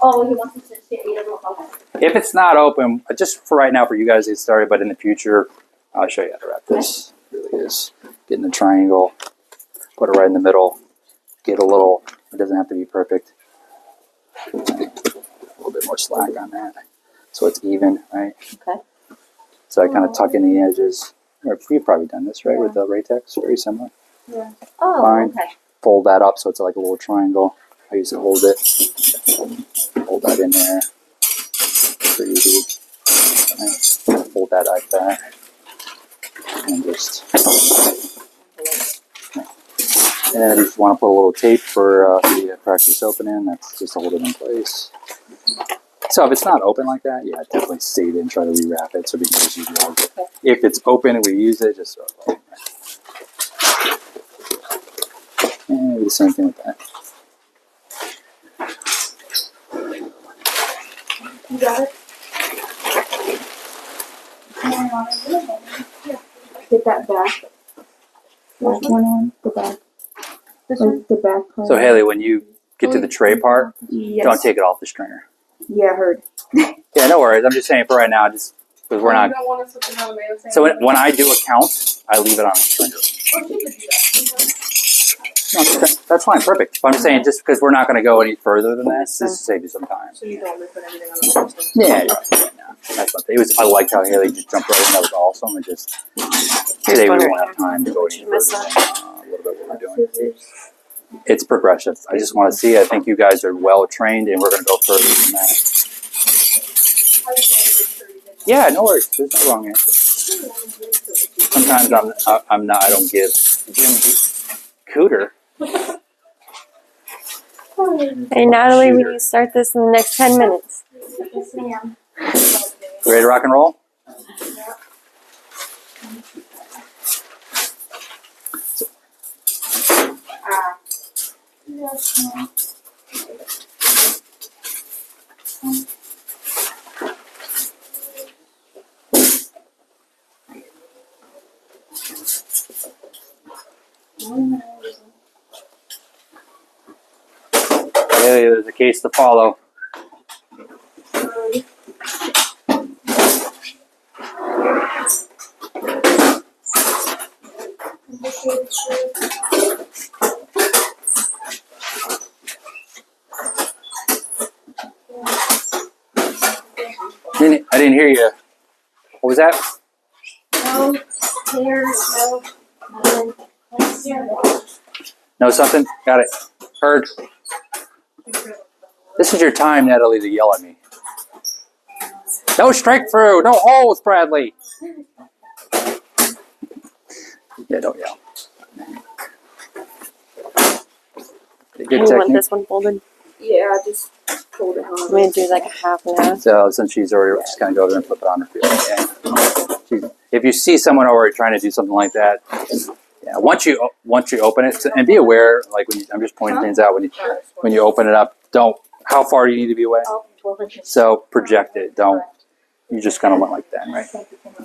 [SPEAKER 2] Oh, he wants us to sit here. Okay.
[SPEAKER 1] If it's not open, just for right now for you guys to get started, but in the future, I'll show you how to wrap this. It really is. Get in the triangle, put it right in the middle, get a little, it doesn't have to be perfect. A little bit more slack on that. So it's even, right?
[SPEAKER 2] Okay.
[SPEAKER 1] So I kind of tuck in the edges. Or you've probably done this, right? With the Ratex, very similar.
[SPEAKER 2] Yeah. Oh,
[SPEAKER 1] Fine.
[SPEAKER 2] okay.
[SPEAKER 1] Fold that up so it's like a little triangle. I used to hold it. Hold that in there. Pretty easy. Right. Fold that like that. And just And then if you just want to put a little tape for the practice opening, that's just to hold it in place. So if it's not open like that, yeah, definitely save it and try to rewrap it so we can just use it. If it's open and we use it, just throw it away. And do the same thing with that.
[SPEAKER 4] You got it? Get that back. Back one on. The back. Like the back part.
[SPEAKER 1] So Haley, when you get to the tray part,
[SPEAKER 4] Yes.
[SPEAKER 1] don't take it off the stringer.
[SPEAKER 4] Yeah, I heard.
[SPEAKER 1] Yeah, no worries. I'm just saying for right now, just because we're not.
[SPEAKER 4] You don't want us looking how the mail saying.
[SPEAKER 1] So when I do a count, I leave it on a stringer.
[SPEAKER 4] Oh, you could do that.
[SPEAKER 1] No, that's fine, perfect. But I'm saying just because we're not going to go any further than this, just to save you some time.
[SPEAKER 4] So you don't put everything on the person.
[SPEAKER 1] Yeah, no, that's what it was. I liked how Haley just jumped right in. That was awesome. And just today we won't have time to go any further than a little bit what we're doing. It's progressive. I just want to see. I think you guys are well trained, and we're going to go further than that. Yeah, no worries. There's no wrong answer. Sometimes I'm not. I don't give Jim Cooter.
[SPEAKER 3] Hey Natalie, we need to start this in the next 10 minutes.
[SPEAKER 2] Yes, ma'am.
[SPEAKER 1] Ready to rock and roll?
[SPEAKER 2] Yes, ma'am.
[SPEAKER 1] Hey, there's a case to follow. I didn't hear you. What was that?
[SPEAKER 2] No tears, no nothing.
[SPEAKER 1] No something? Got it. Heard. This is your time, Natalie, to yell at me. No strike through. No holes, Bradley. Yeah, don't yell. Good
[SPEAKER 3] You want
[SPEAKER 1] technique.
[SPEAKER 3] this one folded?
[SPEAKER 4] Yeah, just hold it on.
[SPEAKER 3] I'm going to do like a half and half.
[SPEAKER 1] So since she's already just kind of go over there and flip it on her field. Yeah. If you see someone already trying to do something like that, yeah. Once you open it, and be aware, like when I'm just pointing things out when you open it up. Don't. How far do you need to be away?
[SPEAKER 2] Oh, 12 inches.
[SPEAKER 1] So project it. Don't. You just kind of went like that, right?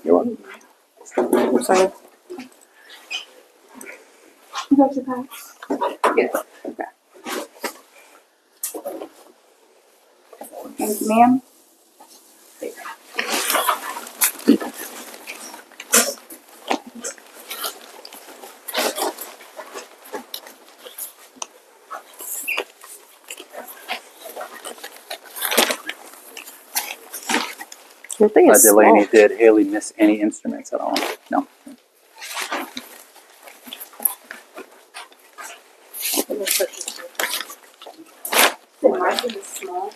[SPEAKER 1] You're welcome.
[SPEAKER 3] Sorry.
[SPEAKER 4] You got your pack? Yes. Okay. Thank you, ma'am.
[SPEAKER 3] Your thing is
[SPEAKER 1] Delaney,
[SPEAKER 3] small.
[SPEAKER 1] did Haley miss any instruments at all? No.
[SPEAKER 4] My thing is small.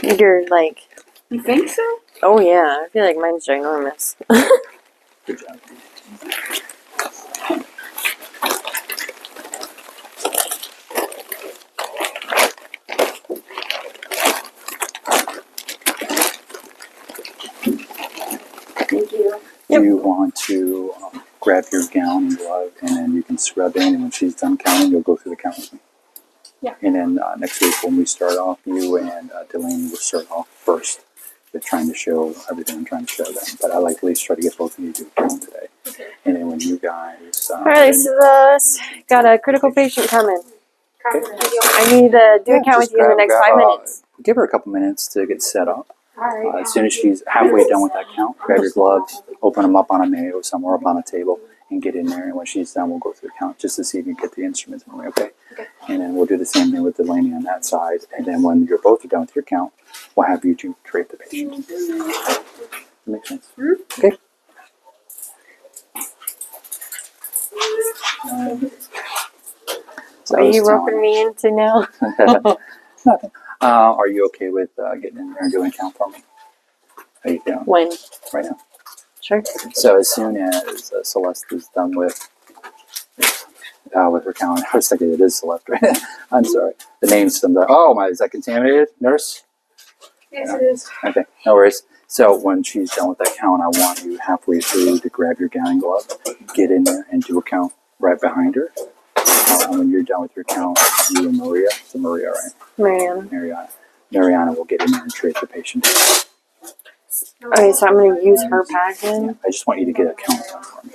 [SPEAKER 3] You're like,
[SPEAKER 4] You think so?
[SPEAKER 3] oh yeah, I feel like mine's ginormous.
[SPEAKER 1] Good job.
[SPEAKER 4] Thank you.
[SPEAKER 3] Yep.
[SPEAKER 1] You want to grab your gown and glove, and then you can scrub in. And when she's done counting, you'll go through the count with me.
[SPEAKER 4] Yeah.
[SPEAKER 1] And then next week when we start off, you and Delaney will start off first with trying to show everything I'm trying to show them. But I like at least try to get both of you to do count today.
[SPEAKER 4] Okay.
[SPEAKER 1] And then when you guys,
[SPEAKER 3] Alright, so got a critical patient coming. I need to do a count with you in the next 5 minutes.
[SPEAKER 1] Give her a couple minutes to get set up.
[SPEAKER 4] Alright.
[SPEAKER 1] As soon as she's halfway done with that count, grab your gloves, open them up on a mat or somewhere up on a table, and get in there. And when she's done, we'll go through the count just to see if you get the instruments in the way, okay? And then we'll do the same thing with Delaney on that side. And then when you're both done with your count, we'll have you two drape the patient. That makes sense? Okay. So
[SPEAKER 3] Are you roping me into now?
[SPEAKER 1] Nothing. Are you okay with getting in there and doing count for me? How you feeling
[SPEAKER 3] When?
[SPEAKER 1] right now?
[SPEAKER 3] Sure.
[SPEAKER 1] So as soon as Celeste is done with with her calendar. I was thinking it is Celeste, right? I'm sorry. The name's them. Oh my, is that contaminated, nurse?
[SPEAKER 4] Yes, it is.
[SPEAKER 1] Okay, no worries. So when she's done with that count, I want you halfway through to grab your gown and glove, get in there and do a count right behind her. And when you're done with your count, you and Maria, it's Maria, right? Mariana will get in there and treat the patient.
[SPEAKER 3] Okay, so I'm gonna use her packet.
[SPEAKER 1] I just want you to get a count done for me.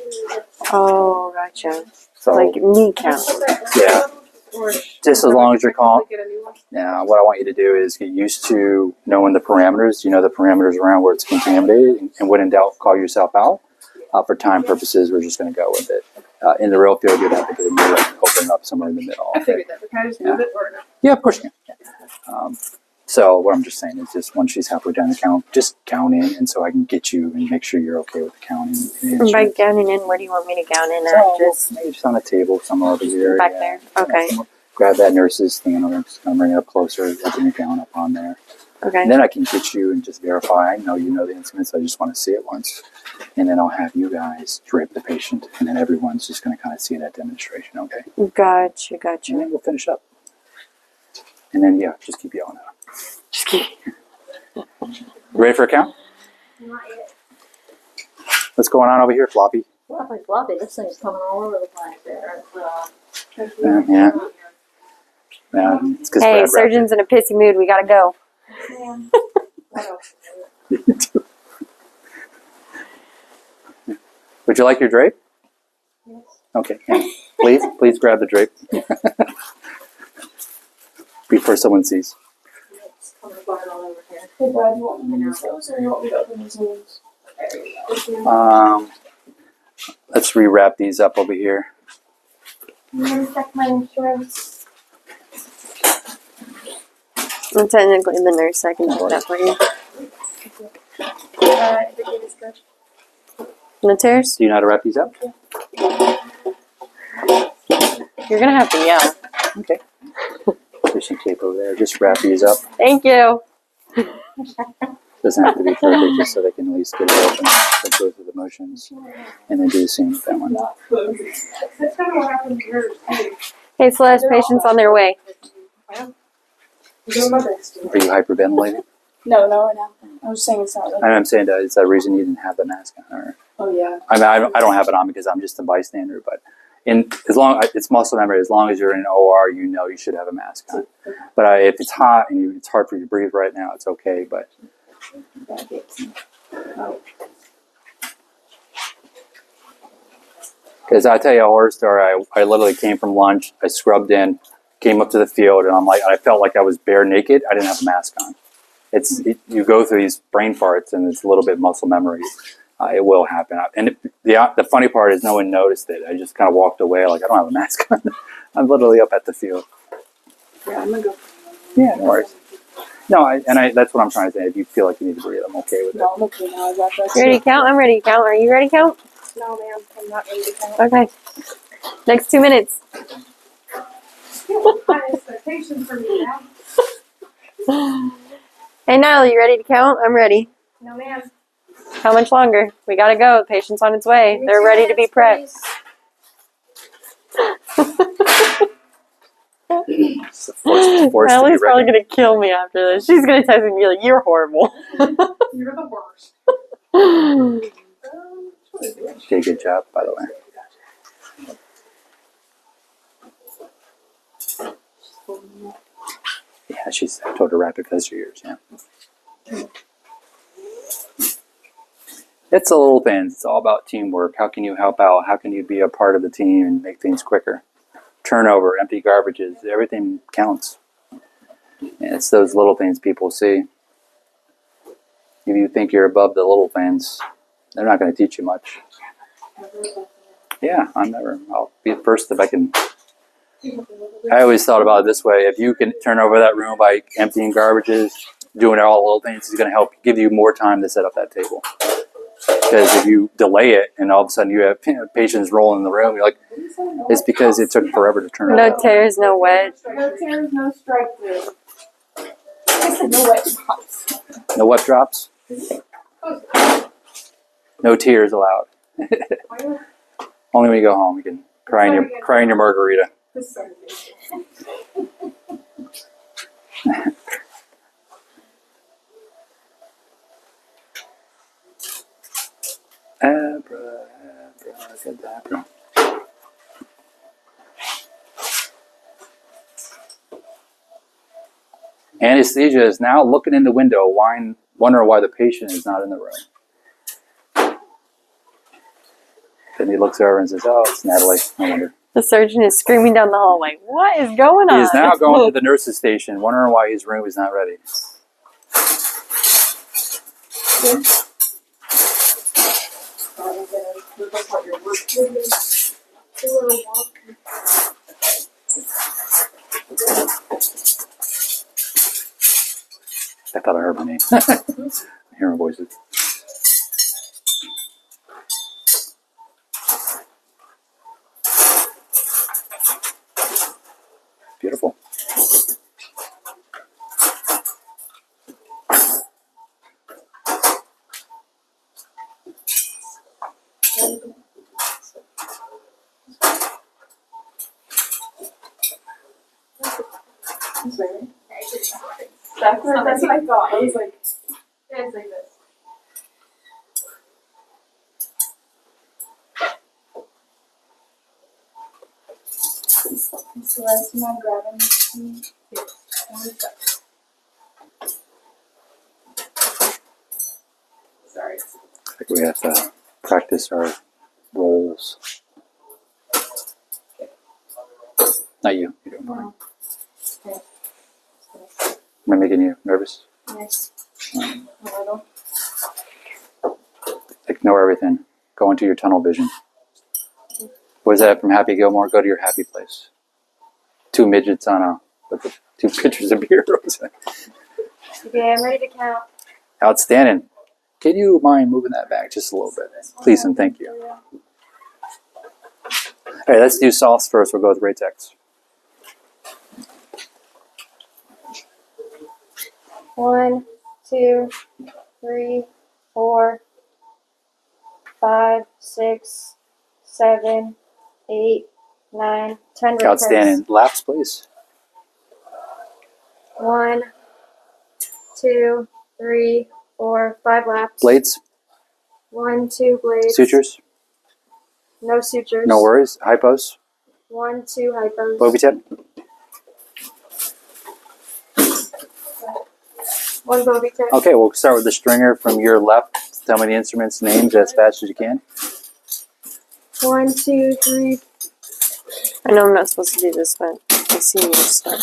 [SPEAKER 3] Oh, gotcha.
[SPEAKER 1] So,
[SPEAKER 3] Like me count.
[SPEAKER 1] yeah, just as long as you're calm. Now, what I want you to do is get used to knowing the parameters. You know the parameters around where it's contaminated, and when in doubt, call yourself out. For time purposes, we're just going to go with it. In the real field, you'd have to get a mirror and open it up somewhere in the middle.
[SPEAKER 4] I figured that. Can I just move it or no?
[SPEAKER 1] Yeah, pushing it. So what I'm just saying is just once she's halfway down the count, just count in, and so I can get you and make sure you're okay with the counting.
[SPEAKER 3] And by gowning in, where do you want me to gown in at?
[SPEAKER 1] So,
[SPEAKER 3] Just
[SPEAKER 1] maybe just on a table somewhere over here.
[SPEAKER 3] back there? Okay.
[SPEAKER 1] Grab that nurse's thing, and I'm just going to bring it up closer, open your gown up on there.
[SPEAKER 3] Okay.
[SPEAKER 1] And then I can get you and just verify. I know you know the instruments. I just want to see it once. And then I'll have you guys drape the patient, and then everyone's just going to kind of see that demonstration, okay?
[SPEAKER 3] Gotcha.
[SPEAKER 1] And then we'll finish up. And then, yeah, just keep yelling at them.
[SPEAKER 3] Just kidding.
[SPEAKER 1] Ready for a count?
[SPEAKER 2] Not yet.
[SPEAKER 1] What's going on over here, Floppy?
[SPEAKER 2] Floppy, this thing's coming all over the place there.
[SPEAKER 1] Yeah. It's 'cause
[SPEAKER 3] Hey,
[SPEAKER 1] Brad
[SPEAKER 3] surgeon's in a pissy mood. We gotta go.
[SPEAKER 4] What else?
[SPEAKER 1] Would you like your drape?
[SPEAKER 2] Yes.
[SPEAKER 1] Okay. Yeah. Please grab the drape. Before someone sees.
[SPEAKER 2] It's coming apart all over here.
[SPEAKER 4] Hey, Brad, you want me to use those or you want me to open these ones?
[SPEAKER 1] Let's rewrap these up over here.
[SPEAKER 2] I'm gonna check my insurance.
[SPEAKER 3] I'm technically the nurse. I can do that for you. The tears?
[SPEAKER 1] Do you know how to wrap these up?
[SPEAKER 3] You're gonna have to yell.
[SPEAKER 1] Okay. There's some tape over there. Just wrap these up.
[SPEAKER 3] Thank you.
[SPEAKER 1] Doesn't have to be perfect, just so they can at least get it open. So go through the motions, and then do the same with that one.
[SPEAKER 4] That's kind of what happened to yours, too.
[SPEAKER 3] Hey, Celeste, patients on their way.
[SPEAKER 4] I'm doing my best.
[SPEAKER 1] Are you hyperventilating?
[SPEAKER 4] No, right now. I was saying it's not like.
[SPEAKER 1] I'm saying that is that a reason you didn't have the mask on? Or,
[SPEAKER 4] Oh, yeah.
[SPEAKER 1] I mean, I don't have it on because I'm just a bystander. But it's muscle memory. As long as you're in an OR, you know you should have a mask on. But if it's hot and it's hard for you to breathe right now, it's okay. But because I tell you a horror story, I literally came from lunch. I scrubbed in, came up to the field, and I felt like I was bare naked. I didn't have a mask on. You go through these brain farts, and it's a little bit muscle memory. It will happen. And the funny part is no one noticed it. I just kind of walked away like I don't have a mask on. I'm literally up at the field.
[SPEAKER 4] Yeah, I'm going to go.
[SPEAKER 1] Yeah, no worries. No, that's what I'm trying to say. If you feel like you need to breathe, I'm okay with it.
[SPEAKER 4] No, I'm okay now. I got that.
[SPEAKER 3] You ready to count? I'm ready to count. Are you ready to count?
[SPEAKER 4] No, ma'am. I'm not ready to count.
[SPEAKER 3] Okay. Next 2 minutes.
[SPEAKER 4] High expectations for me now.
[SPEAKER 3] Hey, Natalie, you ready to count? I'm ready.
[SPEAKER 4] No, ma'am.
[SPEAKER 3] How much longer? We gotta go. The patient's on its way. They're ready to be prepped.
[SPEAKER 1] It's forced to
[SPEAKER 3] Natalie's
[SPEAKER 1] be
[SPEAKER 3] probably
[SPEAKER 1] ready.
[SPEAKER 3] gonna kill me after this. She's gonna text me and be like, "You're horrible."
[SPEAKER 4] You're the worst.
[SPEAKER 1] Okay, good job, by the way. Yeah, I told her to wrap it because of yours, yeah. It's the little things. It's all about teamwork. How can you help out? How can you be a part of the team and make things quicker? Turnover, empty garbages, everything counts. And it's those little things people see. If you think you're above the little things, they're not going to teach you much. Yeah, I'll be the first if I can. I always thought about it this way. If you can turn over that room by emptying garbages, doing all the little things, it's going to help give you more time to set up that table. Because if you delay it and all of a sudden you have patients rolling in the room, you're like, it's because it took forever to turn it
[SPEAKER 3] No
[SPEAKER 1] out.
[SPEAKER 3] tears, no wet.
[SPEAKER 4] No tears, no strike through. I said no wet spots.
[SPEAKER 1] No wet drops. No tears allowed. Only when you go home. crying your margarita. Abracadabra. Anesthesia is now looking in the window, wondering why the patient is not in the room. Then he looks over and says, "Oh, it's Natalie." No wonder.
[SPEAKER 3] The surgeon is screaming down the hallway. What is going on?
[SPEAKER 1] He is now going to the nurse's station, wondering why his room is not ready. I thought I heard my name. I'm hearing voices. Beautiful.
[SPEAKER 4] That's what I thought. I was like, yeah, it's like this. So let's not grab anything. Sorry.
[SPEAKER 1] I think we have to practice our roles. Not you. You're doing fine. Am I making you nervous?
[SPEAKER 2] Yes. A little.
[SPEAKER 1] Ignore everything. Go into your tunnel vision. What is that from Happy Gilmore? Go to your happy place. Two midgets on a with two pitchers of beer.
[SPEAKER 2] Okay, I'm ready to count.
[SPEAKER 1] Outstanding. Can you mind moving that back just a little bit? Please and thank you. All right, let's do salts first. We'll go with Ratex.
[SPEAKER 2] 1, 2, 3, 4, 5, 6, 7, 8, 9, 10.
[SPEAKER 1] Outstanding. Laps, please.
[SPEAKER 2] 1, 2, 3, 4, 5 laps.
[SPEAKER 1] Blades.
[SPEAKER 2] 1, 2 blades.
[SPEAKER 1] Sutures.
[SPEAKER 2] No sutures.
[SPEAKER 1] No worries. Hypos.
[SPEAKER 2] 1, 2 hypos.
[SPEAKER 1] Bovie tip.
[SPEAKER 2] 1 bovie tip.
[SPEAKER 1] Okay, we'll start with the stringer from your left. Tell me the instrument's names as fast as you can.
[SPEAKER 2] 1, 2, 3.
[SPEAKER 3] I know I'm not supposed to do this, but I see you start.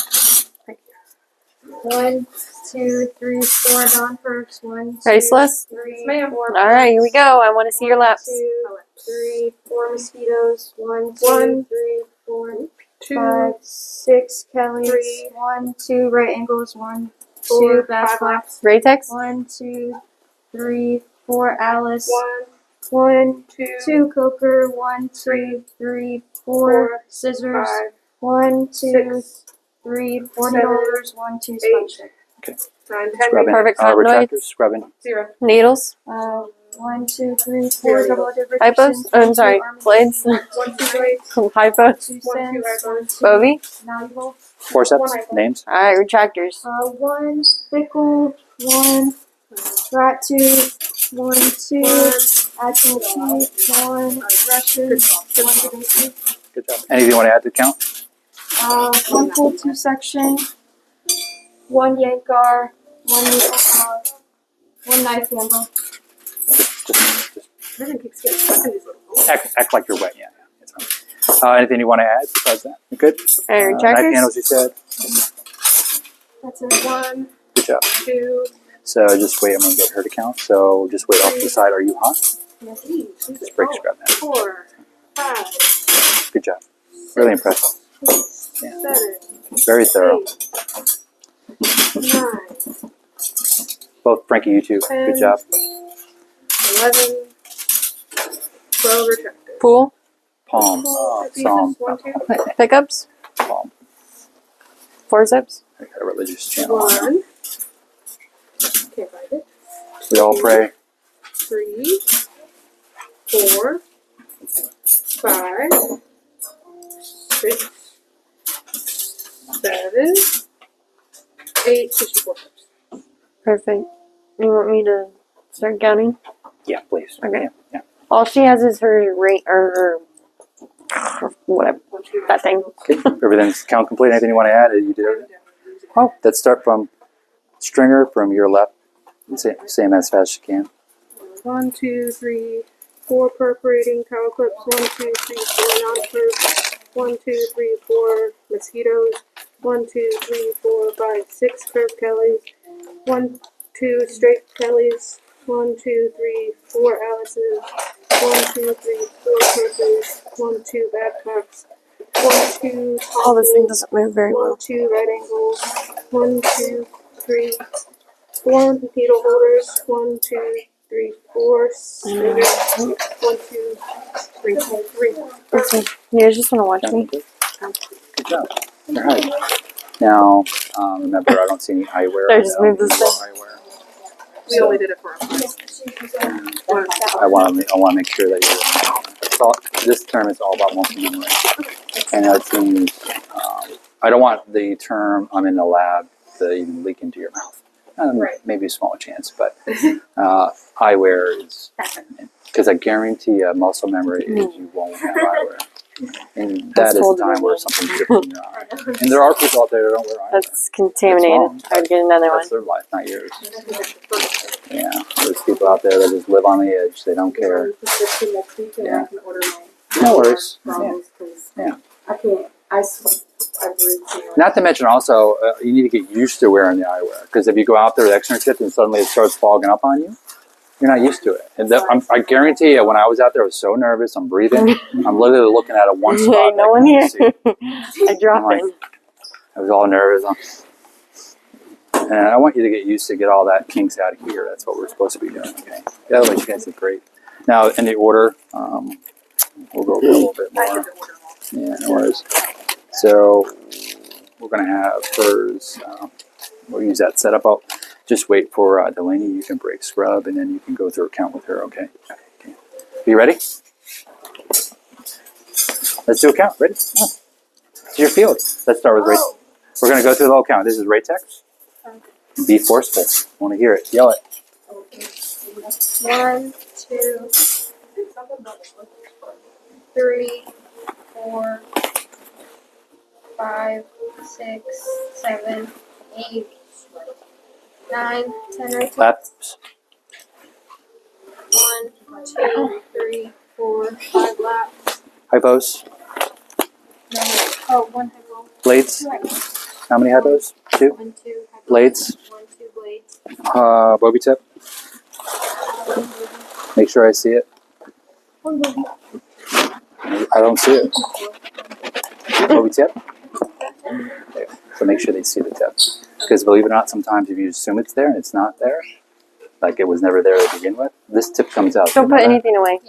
[SPEAKER 2] 1, 2, 3, 4. Dawn first. 1, 2,
[SPEAKER 3] Ready, Celeste?
[SPEAKER 2] 3,
[SPEAKER 4] Ma'am.
[SPEAKER 2] 4.
[SPEAKER 3] All right, here we go. I want to see your laps.
[SPEAKER 2] 2, 3, 4 mosquitoes. 1, 2,
[SPEAKER 4] 1,
[SPEAKER 2] 3, 4,
[SPEAKER 4] 2,
[SPEAKER 2] 5, 6 Kellys.
[SPEAKER 4] 3,
[SPEAKER 2] 1, 2 right angles. 1, 2
[SPEAKER 4] 4,
[SPEAKER 2] back
[SPEAKER 4] 5
[SPEAKER 2] flaps.
[SPEAKER 3] Ratex?
[SPEAKER 2] 1, 2, 3, 4 Alice.
[SPEAKER 4] 1,
[SPEAKER 2] 1,
[SPEAKER 4] 2,
[SPEAKER 2] 2 Coker. 1, 2, 3, 4 scissors. 1, 2, 3, 4 needle holders. 1, 2 sponge stick.
[SPEAKER 4] 9, 10,
[SPEAKER 1] Scrubbing.
[SPEAKER 3] Perfect continoids.
[SPEAKER 1] Retractors. Scrubbing.
[SPEAKER 4] 0.
[SPEAKER 3] Needles?
[SPEAKER 2] 1, 2, 3, 4 double
[SPEAKER 3] Hypos?
[SPEAKER 2] divergence.
[SPEAKER 3] I'm sorry, blades?
[SPEAKER 4] 1, 2 blades.
[SPEAKER 3] Hypos?
[SPEAKER 2] 2
[SPEAKER 4] 1, 2
[SPEAKER 2] cents.
[SPEAKER 4] hypos.
[SPEAKER 2] 1, 2
[SPEAKER 3] Bovie?
[SPEAKER 2] malleable.
[SPEAKER 1] Forceps.
[SPEAKER 4] 1 hypo.
[SPEAKER 1] Names.
[SPEAKER 3] All right, retractors.
[SPEAKER 2] 1 pickle. 1 rat tooth. 1, 2 actual teeth. 1 Russian. 1 Daisy.
[SPEAKER 1] Good job. Anything you want to add to the count?
[SPEAKER 2] 1 full 2 section. 1 Yankar. 1 needle. 1 knife handle.
[SPEAKER 1] Act like you're wet. Yeah. It's fine. Anything you want to add besides that? You good?
[SPEAKER 3] All right,
[SPEAKER 1] Knife
[SPEAKER 3] retractors?
[SPEAKER 1] handles, you said.
[SPEAKER 2] That's it. 1,
[SPEAKER 1] Good job.
[SPEAKER 2] 2.
[SPEAKER 1] So just wait. I'm going to get her to count. So just wait off to the side. Are you hot? Just break scrub that.
[SPEAKER 4] 4, 5,
[SPEAKER 1] Good job. Really impressive.
[SPEAKER 4] 7,
[SPEAKER 1] Very thorough.
[SPEAKER 4] 9,
[SPEAKER 1] Both Frankie, you too. Good job.
[SPEAKER 4] 11, 12 retractors.
[SPEAKER 3] Pool?
[SPEAKER 1] Palm. Psalm.
[SPEAKER 4] 1, 2,
[SPEAKER 3] Pickups?
[SPEAKER 1] Palm.
[SPEAKER 3] Forceps?
[SPEAKER 1] I got a religious channel.
[SPEAKER 4] 1. Can't find it.
[SPEAKER 1] We all pray.
[SPEAKER 4] 3, 4, 5, 6, 7, 8 tissue board clips.
[SPEAKER 3] Perfect. You want me to start counting?
[SPEAKER 1] Yeah, please.
[SPEAKER 3] Okay.
[SPEAKER 1] Yeah.
[SPEAKER 3] All she has is her rate or her whatever that thing.
[SPEAKER 1] Okay. Everything's count complete. Anything you want to add? You did everything. Oh, let's start from stringer from your left. Same as fast as you can.
[SPEAKER 4] 1, 2, 3, 4 perforating towel clips. 1, 2, 3, 4 non-perf. 1, 2, 3, 4 mosquitoes. 1, 2, 3, 4, 5, 6 curved Kellys. 1, 2 straight Kellys. 1, 2, 3, 4 Alice's. 1, 2, 3, 4 Purples. 1, 2 Babcocks. 1, 2
[SPEAKER 3] Oh, this thing
[SPEAKER 4] Toffles.
[SPEAKER 3] doesn't move very
[SPEAKER 4] 1,
[SPEAKER 3] well.
[SPEAKER 4] 2 right angles. 1, 2, 3, 4 needle holders. 1, 2, 3, 4 scissors. 1, 2, 3, 3.
[SPEAKER 3] Okay. You guys just want to watch
[SPEAKER 1] Count
[SPEAKER 3] me?
[SPEAKER 1] complete. Good job. All right. Now, remember, I don't see any eyewear.
[SPEAKER 3] Sorry, just move this thing.
[SPEAKER 1] Eyewear.
[SPEAKER 4] We only did it for our class.
[SPEAKER 1] I want to make sure that this term is all about muscle memory. And that seems, I don't want the term I'm in the lab to even leak into your mouth.
[SPEAKER 4] Right.
[SPEAKER 1] Maybe a small chance, but eyewear is, because I guarantee you muscle memory is you won't have eyewear. And that is the time where something trips in your eye. And there are people out there that don't wear eyewear.
[SPEAKER 3] That's contaminated. I'd get another one.
[SPEAKER 1] That's their life, not yours. Yeah, there's people out there that just live on the edge. They don't care. Yeah. No worries. Yeah.
[SPEAKER 4] I can't.
[SPEAKER 1] Not to mention also, you need to get used to wearing the eyewear. Because if you go out there with externship and suddenly it starts fogging up on you, you're not used to it. And I guarantee you, when I was out there, I was so nervous. I'm breathing. I'm literally looking at it one spot.
[SPEAKER 3] Hey, no one here.
[SPEAKER 1] See.
[SPEAKER 3] I dropped
[SPEAKER 1] I'm
[SPEAKER 3] it.
[SPEAKER 1] I was all nervous. And I want you to get used to get all that kinks out of here. That's what we're supposed to be doing. Okay. Otherwise, you guys did great. Now, in the order, we'll go over a little bit more. Yeah, no worries. So we're going to have hers. We'll use that setup. I'll just wait for Delaney. You can break scrub, and then you can go through a count with her. Okay. Okay. Be ready? Let's do a count. Ready? Oh. It's your field. Let's start with rate. We're going to go through the whole count. This is rate text. Be forceful. I want to hear it. Yell it.
[SPEAKER 5] 1, 2, 3, 4, 5, 6, 7, 8, 9, 10 right
[SPEAKER 1] Claps.
[SPEAKER 5] 1, 2, 3, 4, 5 laps.
[SPEAKER 1] Hypos.
[SPEAKER 5] No, oh, 1 hypo.
[SPEAKER 1] Blades. How many hypos? 2.
[SPEAKER 5] 1, 2 hypo.
[SPEAKER 1] Blades.
[SPEAKER 5] 1, 2 blades.
[SPEAKER 1] Bobby tip. Make sure I see it.
[SPEAKER 5] 1 bogey.
[SPEAKER 1] I don't see it. Bobby tip. There. So make sure they see the tip. Because believe it or not, sometimes if you assume it's there and it's not there, like it was never there to begin with, this tip comes out.
[SPEAKER 3] Don't put anything away.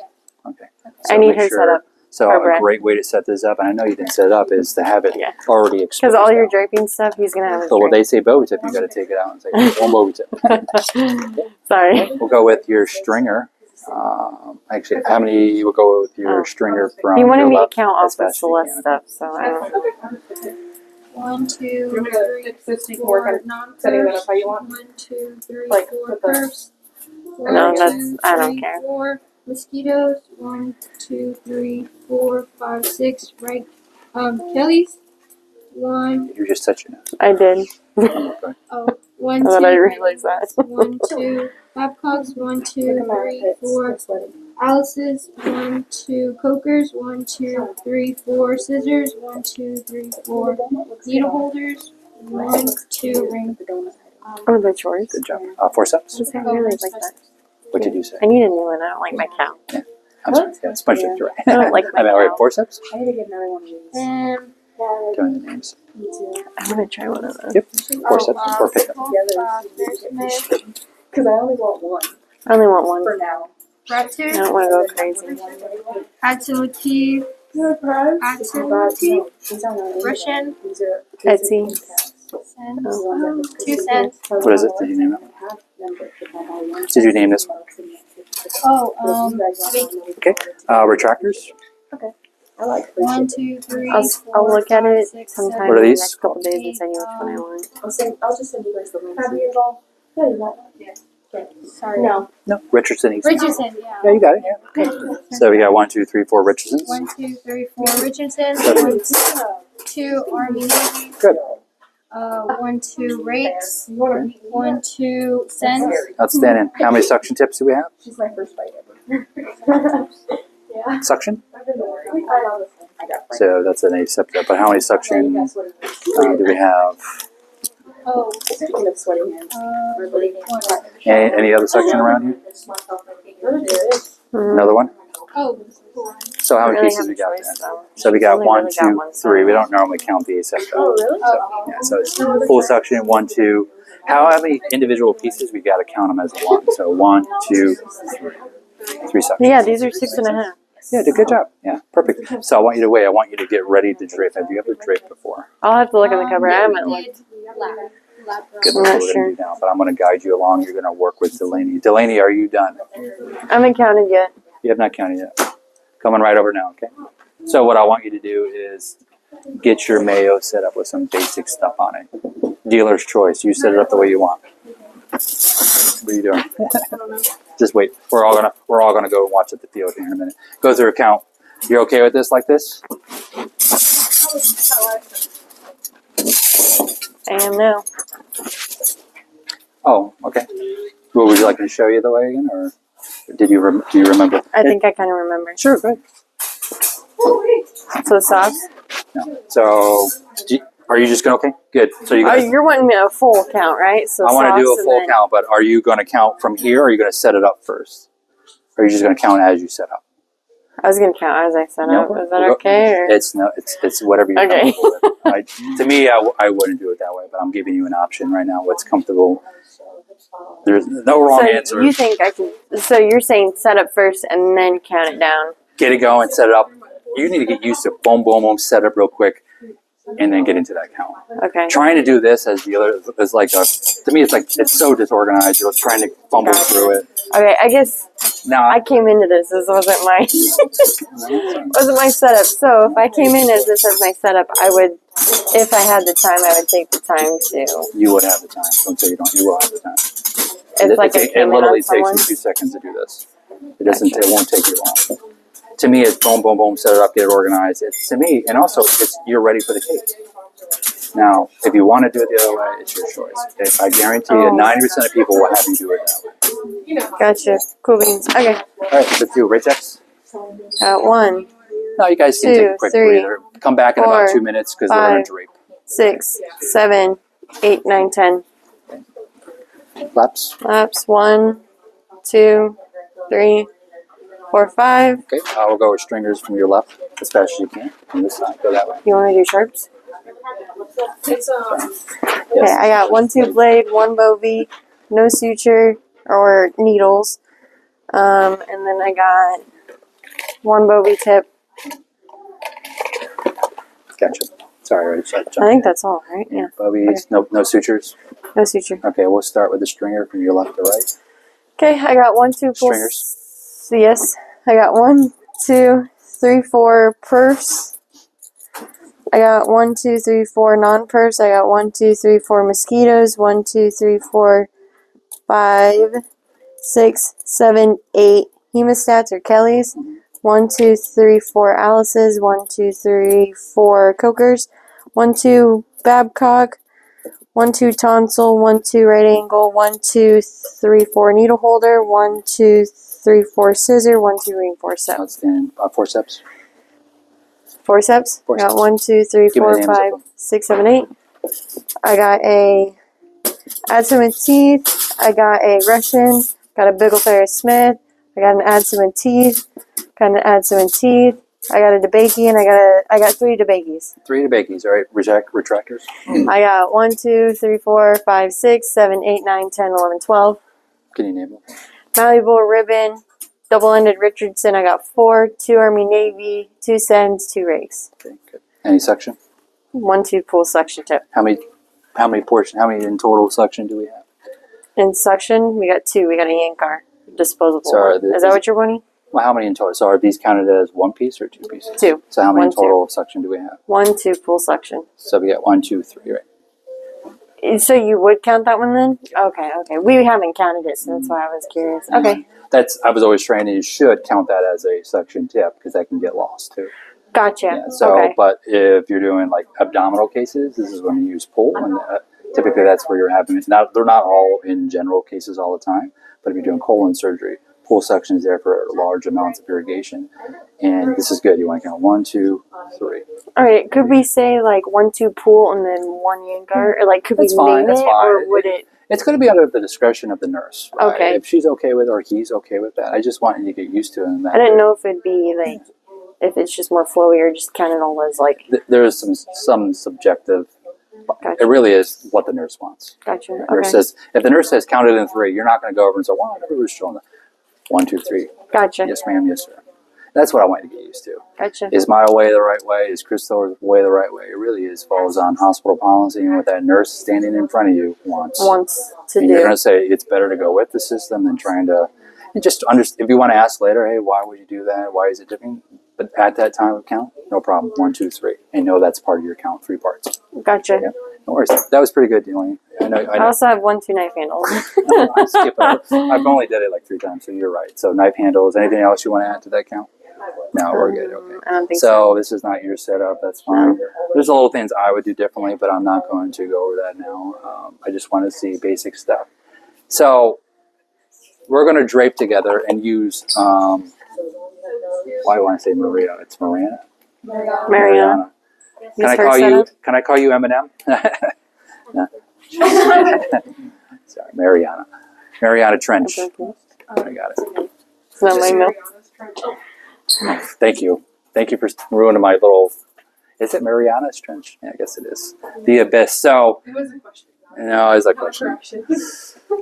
[SPEAKER 1] Okay.
[SPEAKER 3] I need
[SPEAKER 1] make
[SPEAKER 3] her set up.
[SPEAKER 1] So
[SPEAKER 3] for
[SPEAKER 1] a
[SPEAKER 3] Brad.
[SPEAKER 1] great way to set this up, and I know you didn't set it up, is to have it
[SPEAKER 3] Yeah.
[SPEAKER 1] already exposed.
[SPEAKER 3] Because all your
[SPEAKER 1] out.
[SPEAKER 3] draping stuff, he's going to have.
[SPEAKER 1] So when they say Bowie tip, you got to take it out and say one Bowie tip.
[SPEAKER 3] Sorry.
[SPEAKER 1] We'll go with your stringer. Actually, how many? We'll go with your stringer from.
[SPEAKER 3] He wanted
[SPEAKER 1] your
[SPEAKER 3] me to
[SPEAKER 1] left
[SPEAKER 3] count
[SPEAKER 1] as
[SPEAKER 3] off the
[SPEAKER 1] fast as you
[SPEAKER 3] Celeste
[SPEAKER 1] can.
[SPEAKER 3] stuff, so I don't.
[SPEAKER 5] 1, 2,
[SPEAKER 4] You want me to
[SPEAKER 5] 3,
[SPEAKER 4] fix this so you can work
[SPEAKER 5] 4
[SPEAKER 4] on
[SPEAKER 5] non
[SPEAKER 4] setting that up how you want?
[SPEAKER 5] 1, 2, 3,
[SPEAKER 4] Like,
[SPEAKER 5] 4
[SPEAKER 4] with the-
[SPEAKER 5] curves.
[SPEAKER 3] No, that's- I don't care.
[SPEAKER 5] 4 mosquitoes. 1, 2, 3, 4, 5, 6 right. Kellys. 1,
[SPEAKER 1] You're just touching it.
[SPEAKER 3] I did.
[SPEAKER 1] Okay.
[SPEAKER 5] oh, 1,
[SPEAKER 3] Now
[SPEAKER 5] 2.
[SPEAKER 3] that I realize that.
[SPEAKER 5] 1, 2 Babcocks. 1, 2, 3, 4 Alice's. 1, 2 Cokers. 1, 2, 3, 4 scissors. 1, 2, 3, 4 needle holders. 1, 2 ring.
[SPEAKER 3] Oh, the chores.
[SPEAKER 1] Good job. Forceps.
[SPEAKER 3] Does that really like that?
[SPEAKER 1] What did you say?
[SPEAKER 3] I need a new one. I don't like my cow.
[SPEAKER 1] I'm sorry. Yeah, it's much different.
[SPEAKER 3] I don't like my
[SPEAKER 1] I mean, all right,
[SPEAKER 3] cow.
[SPEAKER 1] forceps.
[SPEAKER 4] I need to get another one of these.
[SPEAKER 5] And
[SPEAKER 1] Tell me the names.
[SPEAKER 4] Me too.
[SPEAKER 3] I'm going to try one of those.
[SPEAKER 1] Yep. Forceps or pickup.
[SPEAKER 4] Because I only want one
[SPEAKER 3] I only want one.
[SPEAKER 4] for now.
[SPEAKER 3] I
[SPEAKER 5] Raptor.
[SPEAKER 3] don't want to go crazy.
[SPEAKER 5] Activity. Activity. Russian.
[SPEAKER 3] Etsy.
[SPEAKER 5] Cents.
[SPEAKER 3] Oh.
[SPEAKER 5] 2 cents.
[SPEAKER 1] What is it? Did you name it? Did you name this one?
[SPEAKER 5] Oh,
[SPEAKER 1] Okay. Retractors.
[SPEAKER 5] 1, 2, 3,
[SPEAKER 3] I'll
[SPEAKER 5] 4,
[SPEAKER 3] look at
[SPEAKER 5] 5,
[SPEAKER 3] it
[SPEAKER 5] 6,
[SPEAKER 3] sometime
[SPEAKER 5] 7,
[SPEAKER 1] What are
[SPEAKER 3] in the
[SPEAKER 1] these?
[SPEAKER 3] next couple days and send you which one I want.
[SPEAKER 6] I'll just send you guys the link.
[SPEAKER 5] Have you involved?
[SPEAKER 6] Yeah, you got
[SPEAKER 5] Sorry.
[SPEAKER 6] No.
[SPEAKER 1] No, Richardson.
[SPEAKER 5] Richardson, yeah.
[SPEAKER 1] Yeah, you got it. Yeah. Okay. So we got 1, 2, 3, 4 Richardsons.
[SPEAKER 5] 1, 2, 3, 4 Richardson.
[SPEAKER 1] Seven.
[SPEAKER 5] 1, 2 Army Navy.
[SPEAKER 1] Good.
[SPEAKER 5] 1, 2 Rakes. 1, 2 Sens.
[SPEAKER 1] Outstanding. How many suction tips do we have?
[SPEAKER 6] She's my first bite ever. Yeah.
[SPEAKER 1] Suction.
[SPEAKER 6] I got
[SPEAKER 1] So that's an aseptic. But how many suction do we have?
[SPEAKER 5] Oh,
[SPEAKER 6] Speaking of sweating hands.
[SPEAKER 1] Any other suction around here? Another one?
[SPEAKER 5] oh,
[SPEAKER 1] So how many
[SPEAKER 3] Really
[SPEAKER 1] pieces
[SPEAKER 3] have
[SPEAKER 1] we
[SPEAKER 3] a
[SPEAKER 1] got
[SPEAKER 3] choice,
[SPEAKER 1] then?
[SPEAKER 3] though.
[SPEAKER 1] So we got
[SPEAKER 3] Only
[SPEAKER 1] 1,
[SPEAKER 3] really got
[SPEAKER 1] 2,
[SPEAKER 3] one
[SPEAKER 1] 3. We
[SPEAKER 3] suction.
[SPEAKER 1] don't normally count the aseptic.
[SPEAKER 6] Oh, really?
[SPEAKER 1] Yeah, so it's full suction, 1, 2. How many individual pieces? We got to count them as one. So 1, 2, 3 suctions.
[SPEAKER 3] Yeah, these are 6.5.
[SPEAKER 1] Yeah, did good job. Yeah, perfect. So I want you to wait. I want you to get ready to drape. Have you ever draped before?
[SPEAKER 3] I'll have to look at the cover. I haven't
[SPEAKER 5] we
[SPEAKER 3] looked.
[SPEAKER 5] did lab.
[SPEAKER 1] Good.
[SPEAKER 3] I'm
[SPEAKER 1] That's
[SPEAKER 3] not
[SPEAKER 1] what we're
[SPEAKER 3] sure.
[SPEAKER 1] gonna do now. But I'm going to guide you along. You're going to work with Delaney. Delaney, are you done?
[SPEAKER 3] I haven't counted yet.
[SPEAKER 1] You have not counted yet. Coming right over now. Okay. So what I want you to do is get your mayo set up with some basic stuff on it. Dealer's choice. You set it up the way you want. What are you doing? Just wait. We're all gonna go and watch at the field here in a minute. Go through a count. You're okay with this like this?
[SPEAKER 3] I am now.
[SPEAKER 1] Oh, okay. Well, would you like me to show you the way again, or do you remember?
[SPEAKER 3] I think I kind of remember.
[SPEAKER 1] Sure. Good.
[SPEAKER 3] So socks.
[SPEAKER 1] No. So, are you just gonna? Okay. Good. So you
[SPEAKER 3] Oh,
[SPEAKER 1] guys.
[SPEAKER 3] you're wanting me a full count, right? So
[SPEAKER 1] I want to do
[SPEAKER 3] socks
[SPEAKER 1] a full
[SPEAKER 3] and then-
[SPEAKER 1] count, but are you going to count from here, or are you going to set it up first? Or are you just going to count as you set up?
[SPEAKER 3] I was gonna count as I set
[SPEAKER 1] No,
[SPEAKER 3] up. Is that
[SPEAKER 1] we'll go-
[SPEAKER 3] okay? Or?
[SPEAKER 1] It's whatever you're
[SPEAKER 3] Okay.
[SPEAKER 1] comfortable with. To me, I wouldn't do it that way, but I'm giving you an option right now. What's comfortable? There's no wrong
[SPEAKER 3] So
[SPEAKER 1] answer.
[SPEAKER 3] you think I can? So you're saying set up first and then count it down?
[SPEAKER 1] Get it going, set it up. You need to get used to boom, boom, boom, set up real quick, and then get into that count.
[SPEAKER 3] Okay.
[SPEAKER 1] Trying to do this as the other is like to me, it's so disorganized. You're trying to fumble through it.
[SPEAKER 3] Okay. I guess
[SPEAKER 1] Now,
[SPEAKER 3] I came into this. This wasn't my wasn't my setup. So if I came in as this as my setup, I would, if I had the time, I would take the time to.
[SPEAKER 1] you would have the time. Don't say you don't. You will have the time.
[SPEAKER 3] It's like I
[SPEAKER 1] It
[SPEAKER 3] came in
[SPEAKER 1] literally
[SPEAKER 3] on someone.
[SPEAKER 1] takes you 2 seconds to do this. It won't take you long. To me, it's boom, boom, boom, set it up, get it organized. It's to me, and also you're ready for the cake. Now, if you want to do it the other way, it's your choice. Okay? I guarantee you, 90% of people will have you do it that way.
[SPEAKER 3] Gotcha. Cool beans. Okay.
[SPEAKER 1] All right, let's do Ratex.
[SPEAKER 3] Got 1,
[SPEAKER 1] No, you guys can take a quick
[SPEAKER 3] 2, 3,
[SPEAKER 1] breather. Come back in about
[SPEAKER 3] 4,
[SPEAKER 1] 2 minutes because we're going
[SPEAKER 3] 5.
[SPEAKER 1] to drape.
[SPEAKER 3] 6, 7, 8, 9, 10.
[SPEAKER 1] Flaps.
[SPEAKER 3] Laps. 1, 2, 3, 4, 5.
[SPEAKER 1] Okay, I will go with stringers from your left as fast as you can. From this side, go that way.
[SPEAKER 3] You want to do sharps?
[SPEAKER 6] It's
[SPEAKER 3] Okay, I got 1 2 blade, 1 bovie, no suture or needles, and then I got 1 bovie tip.
[SPEAKER 1] Gotcha. Sorry,
[SPEAKER 3] I think that's all, right? Yeah,
[SPEAKER 1] Bobbies, no sutures.
[SPEAKER 3] no suture.
[SPEAKER 1] Okay, we'll start with the stringer from your left to right.
[SPEAKER 3] Okay, I got 1 2 full.
[SPEAKER 1] Stringers.
[SPEAKER 3] Yes, I got 1 2 3 4 perfs. I got 1 2 3 4 non-perfs. I got 1 2 3 4 mosquitoes. 1 2 3 4 5 6 7 8 hemostats or Kellys. 1 2 3 4 Alice's. 1 2 3 4 Cokers. 1 2 Babcock. 1 2 tonsil. 1 2 right angle. 1 2 3 4 needle holder. 1 2 3 4 scissor. 1 2 ring forceps.
[SPEAKER 1] Outstanding. Forceps.
[SPEAKER 3] Forceps. I got 1 2 3
[SPEAKER 1] Give me the
[SPEAKER 3] 4
[SPEAKER 1] names of
[SPEAKER 3] 5
[SPEAKER 1] them.
[SPEAKER 3] 6 7 8. I got a add some with teeth. I got a Russian. Got a Bigglefairy Smith. I got an add some with teeth. Got an add some with teeth. I got a DeBakey and I got 3 DeBakeys.
[SPEAKER 1] 3 DeBakeys, all right. Retractors.
[SPEAKER 3] I got 1 2 3 4 5 6 7 8 9 10 11 12.
[SPEAKER 1] Can you name them?
[SPEAKER 3] Malleable ribbon. Double-ended Richardson. I got 4. 2 Army Navy. 2 Sens. 2 rakes.
[SPEAKER 1] Okay, good. Any suction?
[SPEAKER 3] 1 2 pull suction tip.
[SPEAKER 1] How many in total suction do we have?
[SPEAKER 3] In suction, we got 2. We got a Yankar disposable.
[SPEAKER 1] Sorry,
[SPEAKER 3] one. Is that what you're wanting?
[SPEAKER 1] Well, how many in total? So are these counted as one piece or two pieces?
[SPEAKER 3] Two.
[SPEAKER 1] So how many in
[SPEAKER 3] 1, 2.
[SPEAKER 1] total section do we have?
[SPEAKER 3] 1, 2 full section.
[SPEAKER 1] So we got 1, 2, 3, right?
[SPEAKER 3] So you would count that one then? Okay, okay. We haven't counted it, so that's why I was curious. Okay,
[SPEAKER 1] I was always trained that you should count that as a section tip because that can get lost too.
[SPEAKER 3] gotcha.
[SPEAKER 1] Yeah, so,
[SPEAKER 3] okay,
[SPEAKER 1] but if you're doing like abdominal cases, this is when you use pull, and typically that's where you're having it. They're not all in general cases all the time, but if you're doing colon surgery, pull section is there for large amounts of irrigation, and this is good. You want to count 1, 2, 3.
[SPEAKER 3] all right. Could we say like 1, 2 pool and then 1 Yangar, or like could
[SPEAKER 1] That's
[SPEAKER 3] we
[SPEAKER 1] fine,
[SPEAKER 3] name
[SPEAKER 1] that's
[SPEAKER 3] it,
[SPEAKER 1] fine.
[SPEAKER 3] or would it?
[SPEAKER 1] It's going to be under the discretion of the nurse. Right?
[SPEAKER 3] Okay.
[SPEAKER 1] If she's okay with it or he's okay with that, I just want you to get used to it. And that
[SPEAKER 3] I didn't know if it'd be like if it's just more flowy or just count it all as like.
[SPEAKER 1] There's some subjective.
[SPEAKER 3] Gotcha.
[SPEAKER 1] It really is what the nurse wants.
[SPEAKER 3] Gotcha.
[SPEAKER 1] The nurse
[SPEAKER 3] Okay.
[SPEAKER 1] says, if the nurse says count it in 3, you're not going to go over and say, well, I never was showing that. 1, 2, 3.
[SPEAKER 3] Gotcha.
[SPEAKER 1] Yes, ma'am. Yes, sir. That's what I want you to get used to.
[SPEAKER 3] Gotcha.
[SPEAKER 1] Is my way the right way? Is Crystal's way the right way? It really is falls on hospital policy and what that nurse standing in front of you wants.
[SPEAKER 3] Wants to
[SPEAKER 1] And you're
[SPEAKER 3] do.
[SPEAKER 1] going to say it's better to go with the system than trying to. And just understand. If you want to ask later, hey, why would you do that? Why is it different? But at that time of count, no problem. 1, 2, 3, and know that's part of your count. 3 parts.
[SPEAKER 3] Gotcha.
[SPEAKER 1] Yeah. No worries. That was pretty good, Delaney. I know.
[SPEAKER 3] I also have 1, 2 knife handles.
[SPEAKER 1] I skip over. I've only did it like 3 times, so you're right. So knife handles. Anything else you want to add to that count? No, we're good. Okay.
[SPEAKER 3] I don't think
[SPEAKER 1] So this is not your setup. That's fine. There's a little things I would do differently, but I'm not going to go over that now. I just want to see basic stuff. So we're going to drape together and use. Why do I want to say Maria? It's Mariana.
[SPEAKER 3] Mariana.
[SPEAKER 1] Can I
[SPEAKER 3] Use her
[SPEAKER 1] call you?
[SPEAKER 3] setup?
[SPEAKER 1] Can I call you Eminem? No. Sorry, Mariana. Mariana Trench.
[SPEAKER 3] Okay, cool.
[SPEAKER 1] I got it.
[SPEAKER 3] It's not my milk.
[SPEAKER 1] Thank you. Thank you for ruining my little. Is it Mariana's Trench? Yeah, I guess it is. The Abyss. So.
[SPEAKER 6] It was a question.
[SPEAKER 1] No, it's a question.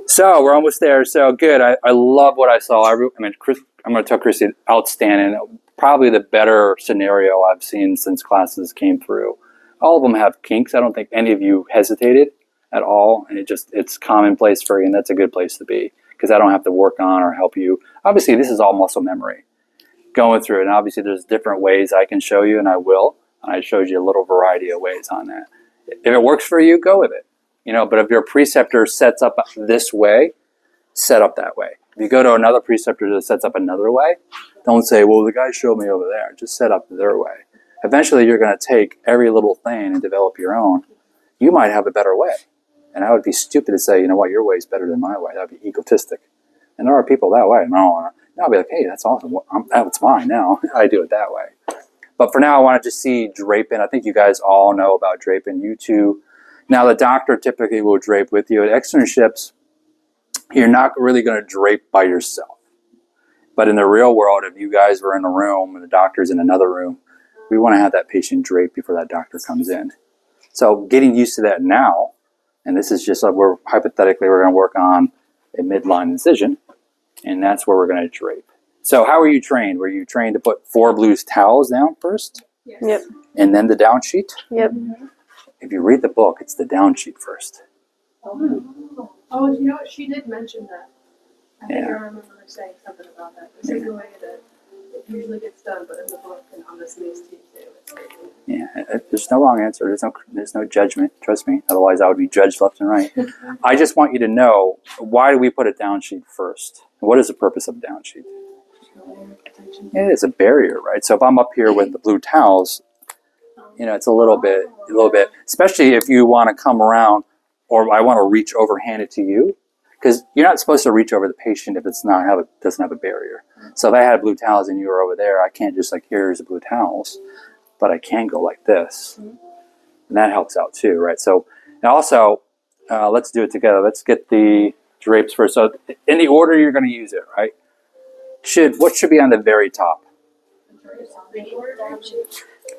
[SPEAKER 1] So we're almost there. So good. I love what I saw. I'm going to tell Chrissy, outstanding. Probably the better scenario I've seen since classes came through. All of them have kinks. I don't think any of you hesitated at all, and it's commonplace for you, and that's a good place to be because I don't have to work on or help you. Obviously, this is all muscle memory going through it, and obviously there's different ways I can show you, and I will. And I showed you a little variety of ways on that. If it works for you, go with it. But if your preceptor sets up this way, set up that way. If you go to another preceptor that sets up another way, don't say, well, the guy showed me over there. Just set up their way. Eventually, you're going to take every little thing and develop your own. You might have a better way. And I would be stupid to say, you know what, your way is better than my way. That would be egotistic. And there are people that way. No, I'll be like, hey, that's awesome. That's mine now. I do it that way. But for now, I want to just see draping. I think you guys all know about draping. You too. Now, the doctor typically will drape with you. At externships, you're not really going to drape by yourself. But in the real world, if you guys were in a room and the doctor's in another room, we want to have that patient drape before that doctor comes in. So getting used to that now, and this is just like we're going to work on a midline incision, and that's where we're going to drape. So how were you trained? Were you trained to put 4 blue towels down first?
[SPEAKER 6] Yes.
[SPEAKER 3] Yep.
[SPEAKER 1] And then the down sheet?
[SPEAKER 3] Yep.
[SPEAKER 1] If you read the book, it's the down sheet first.
[SPEAKER 6] Oh, you know what? She did mention that. I think I remember her saying something about that. This is the way that it usually gets done, but in the book and on this news team too.
[SPEAKER 1] Yeah, there's no wrong answer. There's no judgment. Trust me. Otherwise, I would be judged left and right. I just want you to know, why do we put a down sheet first? What is the purpose of a down sheet? It's a barrier, right? So if I'm up here with the blue towels, it's a little bit, especially if you want to come around or I want to reach over, hand it to you, because you're not supposed to reach over the patient if doesn't have a barrier. So if I had blue towels and you were over there, I can't just like, here's the blue towels, but I can go like this. And that helps out too, right? So, and also, let's do it together. Let's get the drapes first. So in the order you're going to use it, right? What should be on the very top?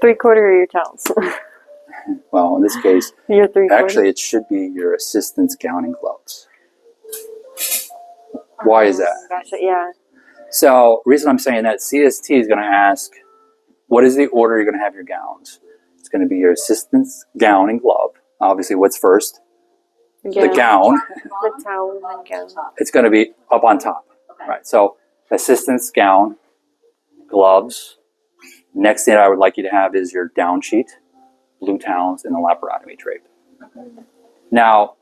[SPEAKER 3] 3/4 of your towels.
[SPEAKER 1] Well, in this case,
[SPEAKER 3] Your 3/4.
[SPEAKER 1] actually, it should be your assistant's gown and gloves. Why is that?
[SPEAKER 3] Gotcha. Yeah.
[SPEAKER 1] So, reason I'm saying that, CST is going to ask, what is the order you're going to have your gowns? It's going to be your assistant's gown and glove. Obviously, what's first? The gown.
[SPEAKER 3] The towel and gown.
[SPEAKER 1] It's going to be up on top. Right. So, assistant's gown gloves. Next thing I would like you to have is your down sheet, blue towels, and the laparotomy drape. Now,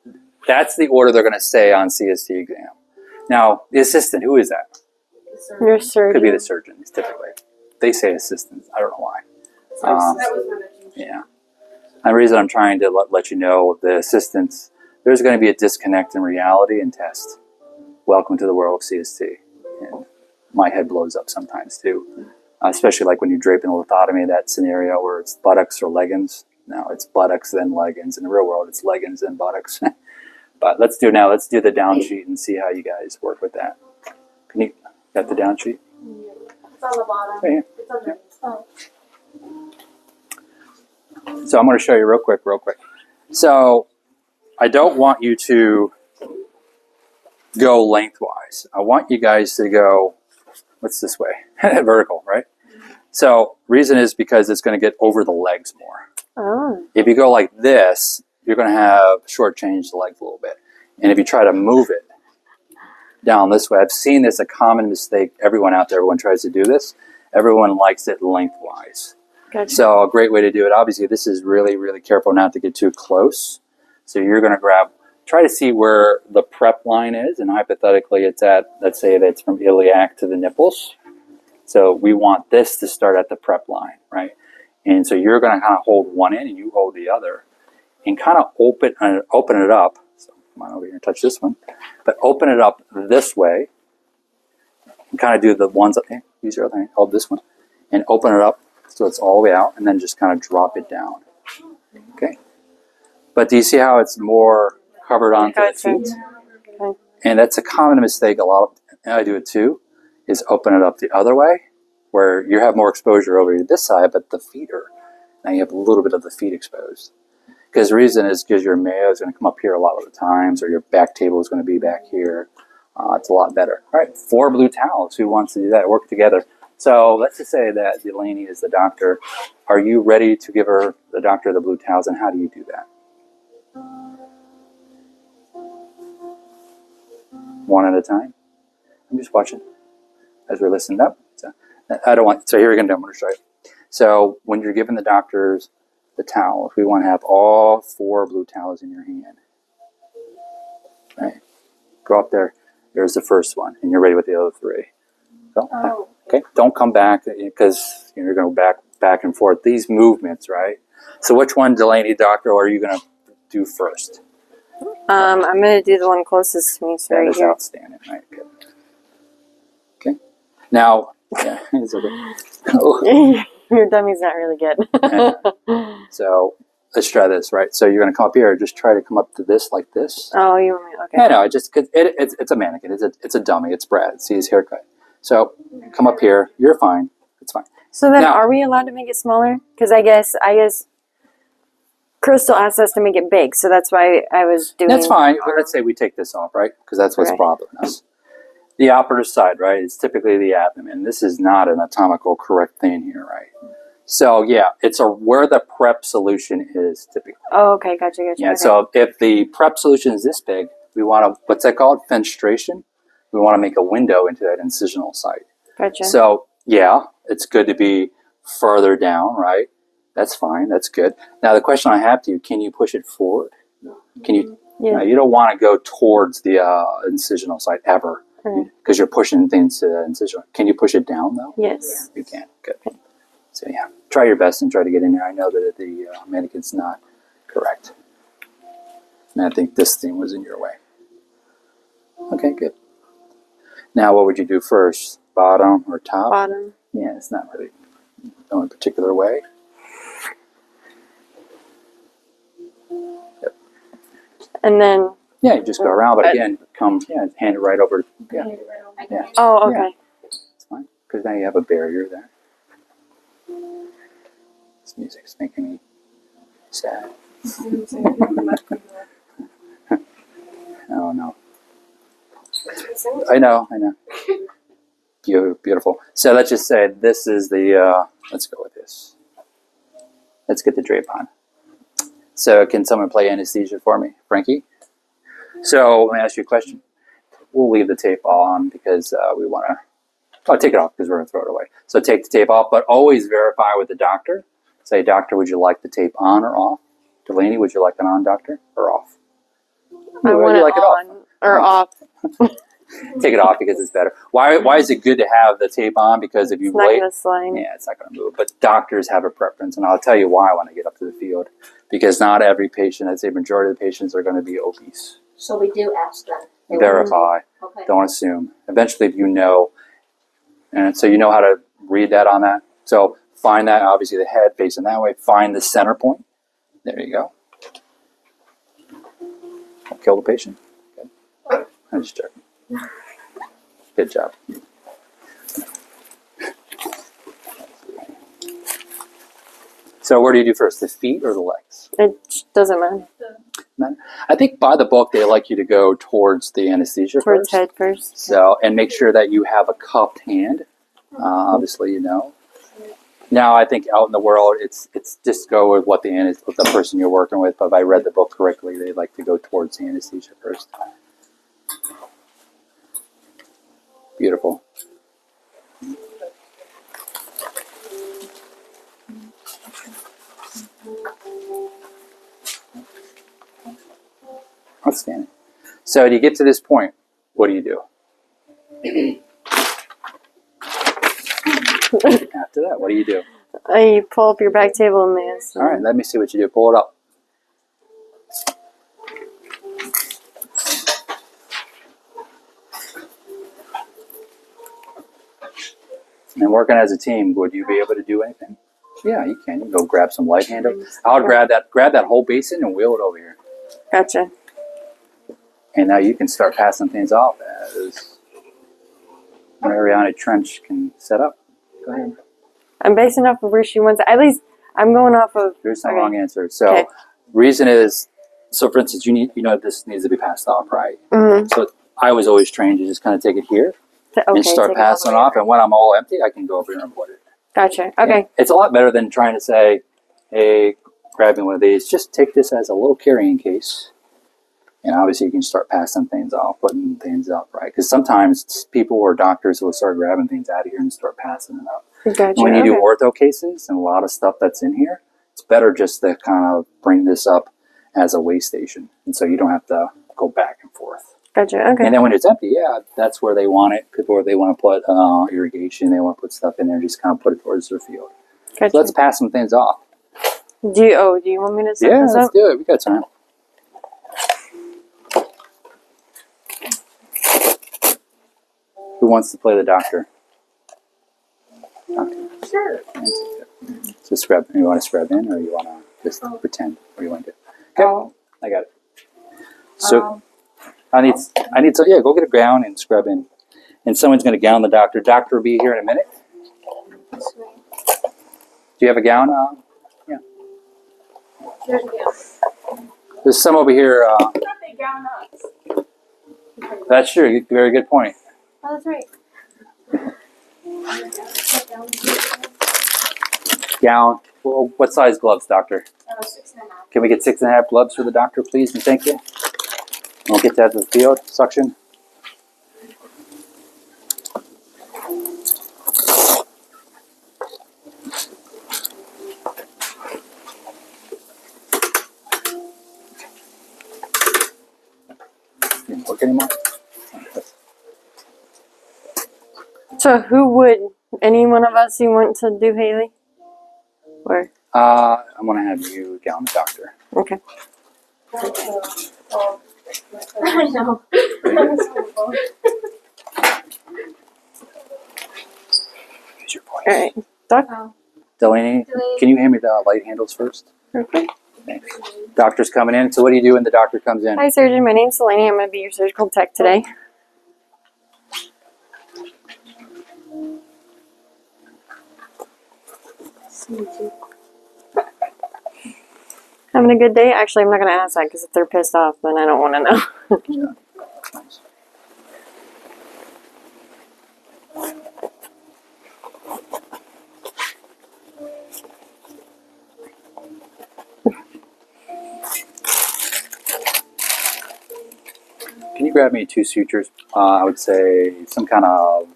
[SPEAKER 1] that's the order they're going to say on CST exam. Now, the assistant, who is that?
[SPEAKER 3] Your surgeon.
[SPEAKER 1] Could be the surgeons, typically. They say assistants. I don't know why.
[SPEAKER 6] That was managing.
[SPEAKER 1] Yeah. And the reason I'm trying to let you know, the assistants, there's going to be a disconnect in reality and test. Welcome to the world of CST. And my head blows up sometimes too. Especially like when you're draping a lithotomy, that scenario where it's buttocks or leggings. No, it's buttocks then leggings. In the real world, it's leggings then buttocks. But let's do the down sheet and see how you guys work with that. Can you got the down sheet?
[SPEAKER 6] It's on the bottom.
[SPEAKER 1] Right here.
[SPEAKER 6] It's underneath. Oh.
[SPEAKER 1] So I'm going to show you real quick. So I don't want you to go lengthwise. I want you guys to go, what's this way? Vertical, right? So reason is because it's going to get over the legs more.
[SPEAKER 3] Oh.
[SPEAKER 1] If you go like this, you're going to have shortchange the legs a little bit. And if you try to move it down this way, I've seen this a common mistake. Everyone out there, everyone tries to do this. Everyone likes it lengthwise.
[SPEAKER 3] Gotcha.
[SPEAKER 1] So a great way to do it, obviously, this is really, really careful not to get too close. So you're going to try to see where the prep line is, and hypothetically it's at, let's say that's from iliac to the nipples. So we want this to start at the prep line, right? And so you're going to kind of hold one end and you hold the other, and kind of open it up. So come on over here and touch this one, but open it up this way, and kind of do the ones up here. Use your other hand, hold this one, and open it up so it's all the way out, and then just kind of drop it down. Okay. But do you see how it's more covered onto the feet?
[SPEAKER 3] Okay.
[SPEAKER 1] And that's a common mistake. And I do it too, is open it up the other way, where you have more exposure over to this side, but the feet are, now you have a little bit of the feet exposed. Because the reason is because your mayo is going to come up here a lot of the times, or your back table is going to be back here. It's a lot better. All right, 4 blue towels. Who wants to do that? Work together. So let's just say that Delaney is the doctor. Are you ready to give the doctor the blue towels, and how do you do that? One at a time. I'm just watching as we're listening up. So here we're going to do. I'm going to show you. So when you're giving the doctors the towels, we want to have all 4 blue towels in your hand. Right. Go up there. There's the first one, and you're ready with the other 3. So, okay. Don't come back because you're going to go back and forth. These movements, right? So which one, Delaney, doctor, are you going to do first?
[SPEAKER 3] I'm going to do the one closest to me. So
[SPEAKER 1] That
[SPEAKER 3] right
[SPEAKER 1] is
[SPEAKER 3] here.
[SPEAKER 1] outstanding. Right. Good. Okay. Now, yeah, it's okay.
[SPEAKER 3] Your dummy's not really good.
[SPEAKER 1] Yeah. So let's try this, right? So you're going to come up here. Just try to come up to this like this.
[SPEAKER 3] Oh, you want me? Okay.
[SPEAKER 1] Yeah, no, it's a mannequin. It's a dummy. It's Brad. See his haircut. So come up here. You're fine. It's fine.
[SPEAKER 3] So then,
[SPEAKER 1] Now-
[SPEAKER 3] are we allowed to make it smaller? Because I guess Crystal asked us to make it big, so that's why I was doing.
[SPEAKER 1] That's fine. But let's say we take this off, right? Because that's what's
[SPEAKER 3] Okay.
[SPEAKER 1] bothering us. The operative side, right? It's typically the abdomen. This is not an anatomical correct thing here, right? So yeah, it's where the prep solution is typically.
[SPEAKER 3] Oh, okay, gotcha.
[SPEAKER 1] Yeah.
[SPEAKER 3] Okay.
[SPEAKER 1] So if the prep solution is this big, we want to, what's that called? Fenestration. We want to make a window into that incisional site.
[SPEAKER 3] Gotcha.
[SPEAKER 1] So yeah, it's good to be further down, right? That's fine. That's good. Now the question I have to you: can you push it forward? Can you?
[SPEAKER 3] Yeah.
[SPEAKER 1] You don't want to go towards the incisional site ever, because you're pushing things to the incisional. Can you push it down though?
[SPEAKER 3] Yes.
[SPEAKER 1] You can. Good. So yeah, try your best and try to get in there. I know that the mannequin's not correct, and I think this thing was in your way. Okay, good. Now, what would you do first? Bottom or top?
[SPEAKER 3] Bottom.
[SPEAKER 1] Yeah, it's not really going a particular way. Yep.
[SPEAKER 3] And then.
[SPEAKER 1] Yeah, you just go around, but again, hand it right over. Yeah, yeah,
[SPEAKER 3] Oh, okay.
[SPEAKER 1] it's fine. Because now you have a barrier there. This music's making me sad. Oh no. I know. Beautiful. So let's just say this is the, let's go with this. Let's get the drape on. So can someone play anesthesia for me? Frankie? So let me ask you a question. We'll leave the tape on because we want to Oh, take it off because we're going to throw it away. So take the tape off, but always verify with the doctor. Say, doctor, would you like the tape on or off? Delaney, would you like it on, doctor, or off?
[SPEAKER 3] I
[SPEAKER 1] Would
[SPEAKER 3] want
[SPEAKER 1] you
[SPEAKER 3] it
[SPEAKER 1] like
[SPEAKER 3] on or off.
[SPEAKER 1] Take it off because it's better. Why is it good to have the tape on? Because if you
[SPEAKER 3] It's not
[SPEAKER 1] wait,
[SPEAKER 3] gonna slide.
[SPEAKER 1] yeah, it's not going to move. But doctors have a preference, and I'll tell you why when I get up to the field. Because not every patient, I'd say majority of the patients are going to be obese.
[SPEAKER 2] So we do ask them. They
[SPEAKER 1] Verify.
[SPEAKER 2] Okay.
[SPEAKER 1] Don't assume. Eventually, if you know, and so you know how to read that on that. So find that, obviously the head facing that way. Find the center point. There you go. Kill the patient. Good. I'm just joking. Good job. So where do you do first, the feet or the legs?
[SPEAKER 3] It doesn't matter.
[SPEAKER 1] I think by the book they like you to go towards the anesthesia
[SPEAKER 3] Towards
[SPEAKER 1] first.
[SPEAKER 3] head first.
[SPEAKER 1] So, and make sure that you have a cupped hand. Obviously, you know. Now, I think out in the world, it's just go with what with the person you're working with. But if I read the book correctly, they like to go towards the anesthesia first. Beautiful. Outstanding. So, to get to this point, what do you do? After that, what do you do?
[SPEAKER 3] You pull up your back table and this.
[SPEAKER 1] All right, let me see what you do. Pull it up. And working as a team, would you be able to do anything? Yeah, you can. You can go grab some light handle. I'll grab that whole basin and wheel it over here.
[SPEAKER 3] Gotcha.
[SPEAKER 1] And now you can start passing things off as Mariana Trench can set up. Go ahead.
[SPEAKER 3] I'm basing off of where she wants it. At least I'm going off of.
[SPEAKER 1] There's no
[SPEAKER 3] Okay.
[SPEAKER 1] wrong answer. So,
[SPEAKER 3] Okay.
[SPEAKER 1] reason is, so for instance, this needs to be passed off, right?
[SPEAKER 3] Mm-hmm.
[SPEAKER 1] So I was always trained to just kind of take it here and start
[SPEAKER 3] take it all
[SPEAKER 1] passing
[SPEAKER 3] the way
[SPEAKER 1] off. And when I'm all empty, I can go over here and put it.
[SPEAKER 3] Gotcha. Okay.
[SPEAKER 1] Yeah. It's a lot better than trying to say, hey, grabbing one of these. Just take this as a little carrying case. And obviously you can start passing things off, putting things up, right? Because sometimes people or doctors will start grabbing things out of here and start passing it up.
[SPEAKER 3] Gotcha.
[SPEAKER 1] And when you do ortho cases and a lot of stuff that's in here, it's better just to kind of bring this up as a weigh station. And so you don't have to go back and forth.
[SPEAKER 3] Gotcha. Okay.
[SPEAKER 1] And then when it's empty, yeah, that's where they want it. People, where they want to put irrigation, they want to put stuff in there, just kind of put it towards their field.
[SPEAKER 3] Gotcha.
[SPEAKER 1] So let's pass some things off.
[SPEAKER 3] Do you want me to set
[SPEAKER 1] Yeah,
[SPEAKER 3] this
[SPEAKER 1] let's
[SPEAKER 3] up?
[SPEAKER 1] do it. We got time. Who wants to play the doctor? Doctor.
[SPEAKER 6] Sure.
[SPEAKER 1] So scrub. You want to scrub in, or you want to just pretend? What do you want to do? Okay, I got it. So I need some. Yeah, go get a gown and scrub in. And someone's going to gown the doctor. Doctor will be here in a minute. Do you have a gown? Yeah.
[SPEAKER 6] There's a gown.
[SPEAKER 1] There's some over here.
[SPEAKER 6] I thought they gown us.
[SPEAKER 1] That's true. Very good point.
[SPEAKER 6] Oh, that's right.
[SPEAKER 1] Gown. Well, what size gloves, doctor?
[SPEAKER 6] 6.5.
[SPEAKER 1] Can we get 6.5 gloves for the doctor, please? And thank you. We'll get that to the field. Suction. Didn't work anymore.
[SPEAKER 3] So who would any one of us you want to do Haley? Or
[SPEAKER 1] I'm gonna have you gown the doctor.
[SPEAKER 3] okay.
[SPEAKER 6] I know.
[SPEAKER 1] Use your voice.
[SPEAKER 3] All right. Doc.
[SPEAKER 1] Delaney, can you hand me the light handles first?
[SPEAKER 3] Okay.
[SPEAKER 1] Thanks. Doctor's coming in. So what do you do when the doctor comes in?
[SPEAKER 3] Hi, surgeon. My name's Delaney. I'm going to be your surgical tech today. Having a good day? Actually, I'm not going to ask that because if they're pissed off, then I don't want to know.
[SPEAKER 1] Yeah. Nice. Can you grab me 2 sutures? I would say some kind of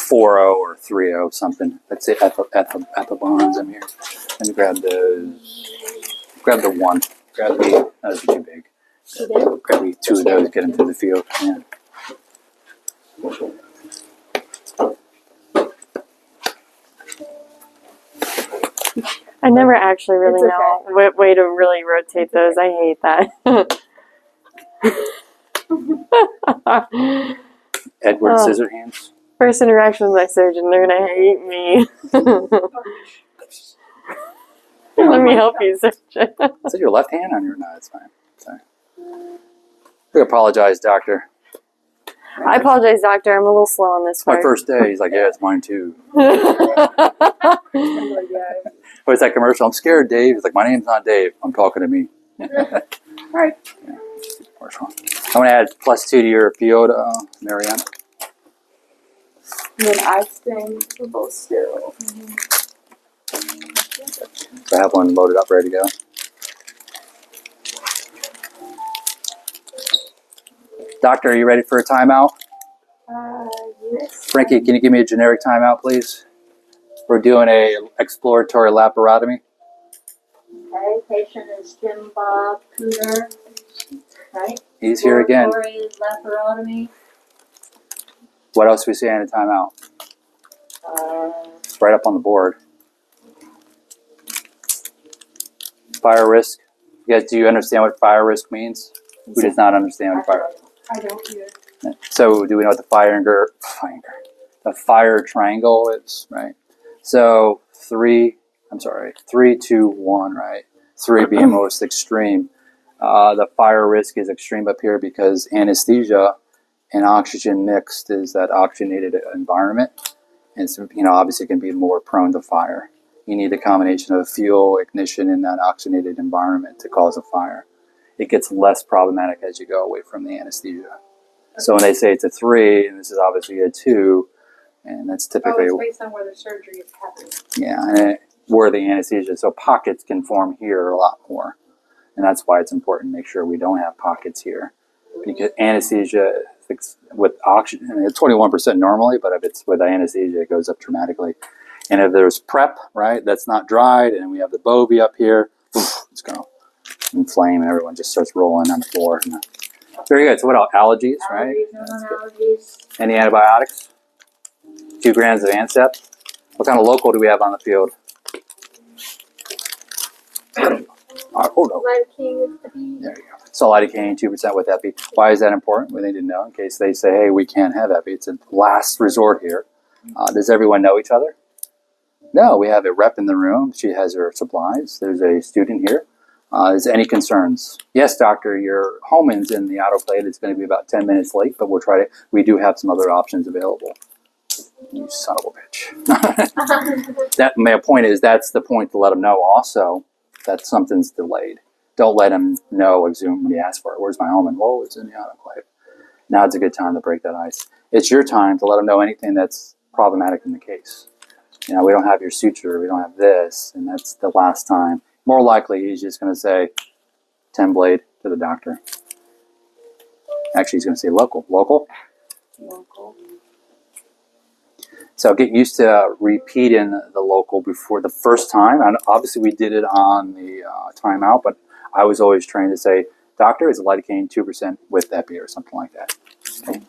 [SPEAKER 1] 4-0 or 3-0 something. Let's say at the bonds. I'm here. Let me grab those. Grab the one. Grab the. Those are too big.
[SPEAKER 2] Too big?
[SPEAKER 1] Grab the two of those. Get into the field. Yeah.
[SPEAKER 3] I never actually really
[SPEAKER 4] It's
[SPEAKER 3] know what way to really rotate those. I hate that.
[SPEAKER 1] Edward
[SPEAKER 3] Oh.
[SPEAKER 1] Scissorhands.
[SPEAKER 3] First interaction with my surgeon, they're gonna hate me. Let me help you, surgeon.
[SPEAKER 1] Is it your left hand on your? No, it's fine. Sorry. I apologize, doctor.
[SPEAKER 3] I apologize, doctor. I'm a little slow on this
[SPEAKER 1] It's my
[SPEAKER 3] part.
[SPEAKER 1] first day. He's like, yeah, it's mine too.
[SPEAKER 4] Yeah.
[SPEAKER 1] What's that commercial? I'm scared, Dave. He's like, my name's not Dave. I'm talking to me.
[SPEAKER 4] Right.
[SPEAKER 1] Commercial. I'm going to add +2 to your field, Mariana.
[SPEAKER 4] And then I stand for both sterile.
[SPEAKER 1] So I have one loaded up, ready to go. Doctor, are you ready for a timeout?
[SPEAKER 4] Yes.
[SPEAKER 1] Frankie, can you give me a generic timeout, please? We're doing a exploratory laparotomy.
[SPEAKER 2] Okay, patient is Jim Bob Cooter, right?
[SPEAKER 1] He's here again.
[SPEAKER 2] Exploratory laparotomy.
[SPEAKER 1] What else do we say in a timeout? It's right up on the board. Fire risk. You guys, do you understand what fire risk means? Who does not understand what fire?
[SPEAKER 4] I don't either.
[SPEAKER 1] So, do we know what the the fire triangle is, right? So 3, 2, 1, right? 3 being most extreme. The fire risk is extreme up here because anesthesia and oxygen mixed is that oxygenated environment, and so, obviously it can be more prone to fire. You need a combination of fuel, ignition, in that oxygenated environment to cause a fire. It gets less problematic as you go away from the anesthesia. So when they say it's a 3, and this is obviously a 2, and that's typically
[SPEAKER 6] it's based on where the surgery is happening.
[SPEAKER 1] and where the anesthesia. So pockets can form here a lot more, and that's why it's important to make sure we don't have pockets here, because anesthesia with oxygen, it's 21% normally, but if it's with anesthesia, it goes up dramatically. And if there's prep, right, that's not dried, and we have the bovie up here, it's going to inflame, and everyone just starts rolling on the floor. Very good. So what else? Allergies, right?
[SPEAKER 2] Allergies.
[SPEAKER 1] Any antibiotics? 2 grams of Ancept. What kind of local do we have on the field? Oh no.
[SPEAKER 5] Lidocaine with epi.
[SPEAKER 1] There you go. So lidocaine, 2% with epi. Why is that important? We need to know in case they say, hey, we can't have epi. It's a last resort here. Does everyone know each other? No, we have a rep in the room. She has her supplies. There's a student here. Is there any concerns? Yes, doctor, your Holman's in the autoclave. It's going to be about 10 minutes late, but we'll try to. We do have some other options available. You son of a bitch. My point is that's the point to let them know also that something's delayed. Don't let them know when you ask for it. Where's my Holman? Whoa, it's in the autoclave. Now it's a good time to break that ice. It's your time to let them know anything that's problematic in the case. We don't have your suture, we don't have this, and that's the last time. More likely, he's just going to say 10 blade to the doctor. Actually, he's going to say local. Local?
[SPEAKER 2] Local.
[SPEAKER 1] So get used to repeating the local before the first time. And obviously, we did it on the timeout, but I was always trained to say, doctor, is lidocaine 2% with epi or something like that. Okay.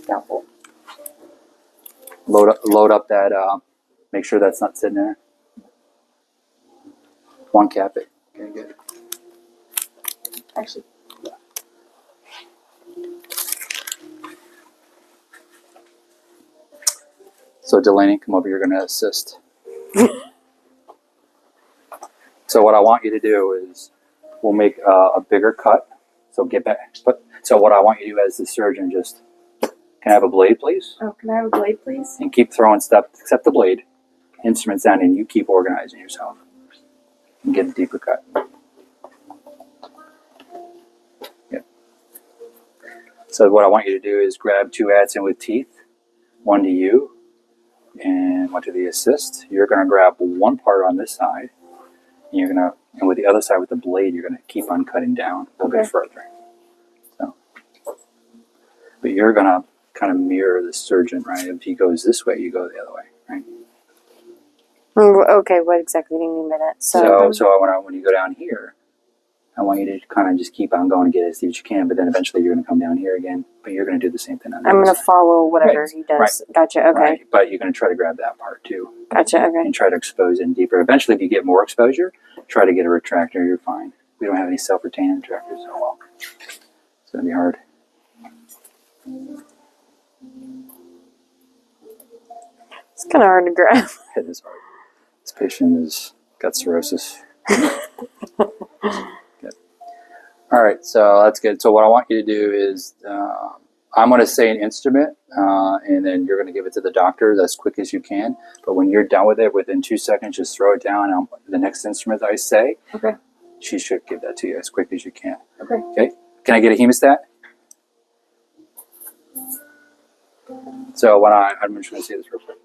[SPEAKER 1] Doubtful. Load up that, make sure that's not sitting there. One cap it. Okay, good.
[SPEAKER 4] Actually,
[SPEAKER 1] So Delaney, come over. You're going to assist. So what I want you to do is we'll make a bigger cut. So get back. So what I want you to do as the surgeon, just can I have a blade, please?
[SPEAKER 4] oh, can I have a blade, please?
[SPEAKER 1] And keep throwing stuff except the blade, instruments down, and you keep organizing yourself and get a deeper cut. Yep. So what I want you to do is grab 2 Adson with teeth, 1 to you, and 1 to the assist. You're going to grab one part on this side, and with the other side with the blade, you're going to keep on cutting down a little bit further. So, but you're going to kind of mirror the surgeon, right? If he goes this way, you go the other way, right?
[SPEAKER 3] Okay, what exactly do you mean by that?
[SPEAKER 1] So when you go down here, I want you to kind of just keep on going and get as deep as you can, but then eventually you're going to come down here again, but you're going to do the same thing on the
[SPEAKER 3] I'm
[SPEAKER 1] other
[SPEAKER 3] going to
[SPEAKER 1] side.
[SPEAKER 3] follow whatever
[SPEAKER 1] Right.
[SPEAKER 3] he does. Gotcha, okay.
[SPEAKER 1] Right, but you're going to try to grab that part too.
[SPEAKER 3] Gotcha, okay.
[SPEAKER 1] And try to expose in deeper. Eventually, if you get more exposure, try to get a retractor. You're fine. We don't have any self-retaining retractors, so well, it's going to be hard.
[SPEAKER 3] It's kind of hard to grab.
[SPEAKER 1] It is hard. This patient has got cirrhosis. Good. All right, so that's good. So what I want you to do is I'm going to say an instrument, and then you're going to give it to the doctor as quick as you can. But when you're done with it, within 2 seconds, just throw it down. And the next instrument I say,
[SPEAKER 3] Okay.
[SPEAKER 1] she should give that to you as quick as you can.
[SPEAKER 3] Okay.
[SPEAKER 1] Okay? Can I get a hemostat? So I'm just going to say this real quick.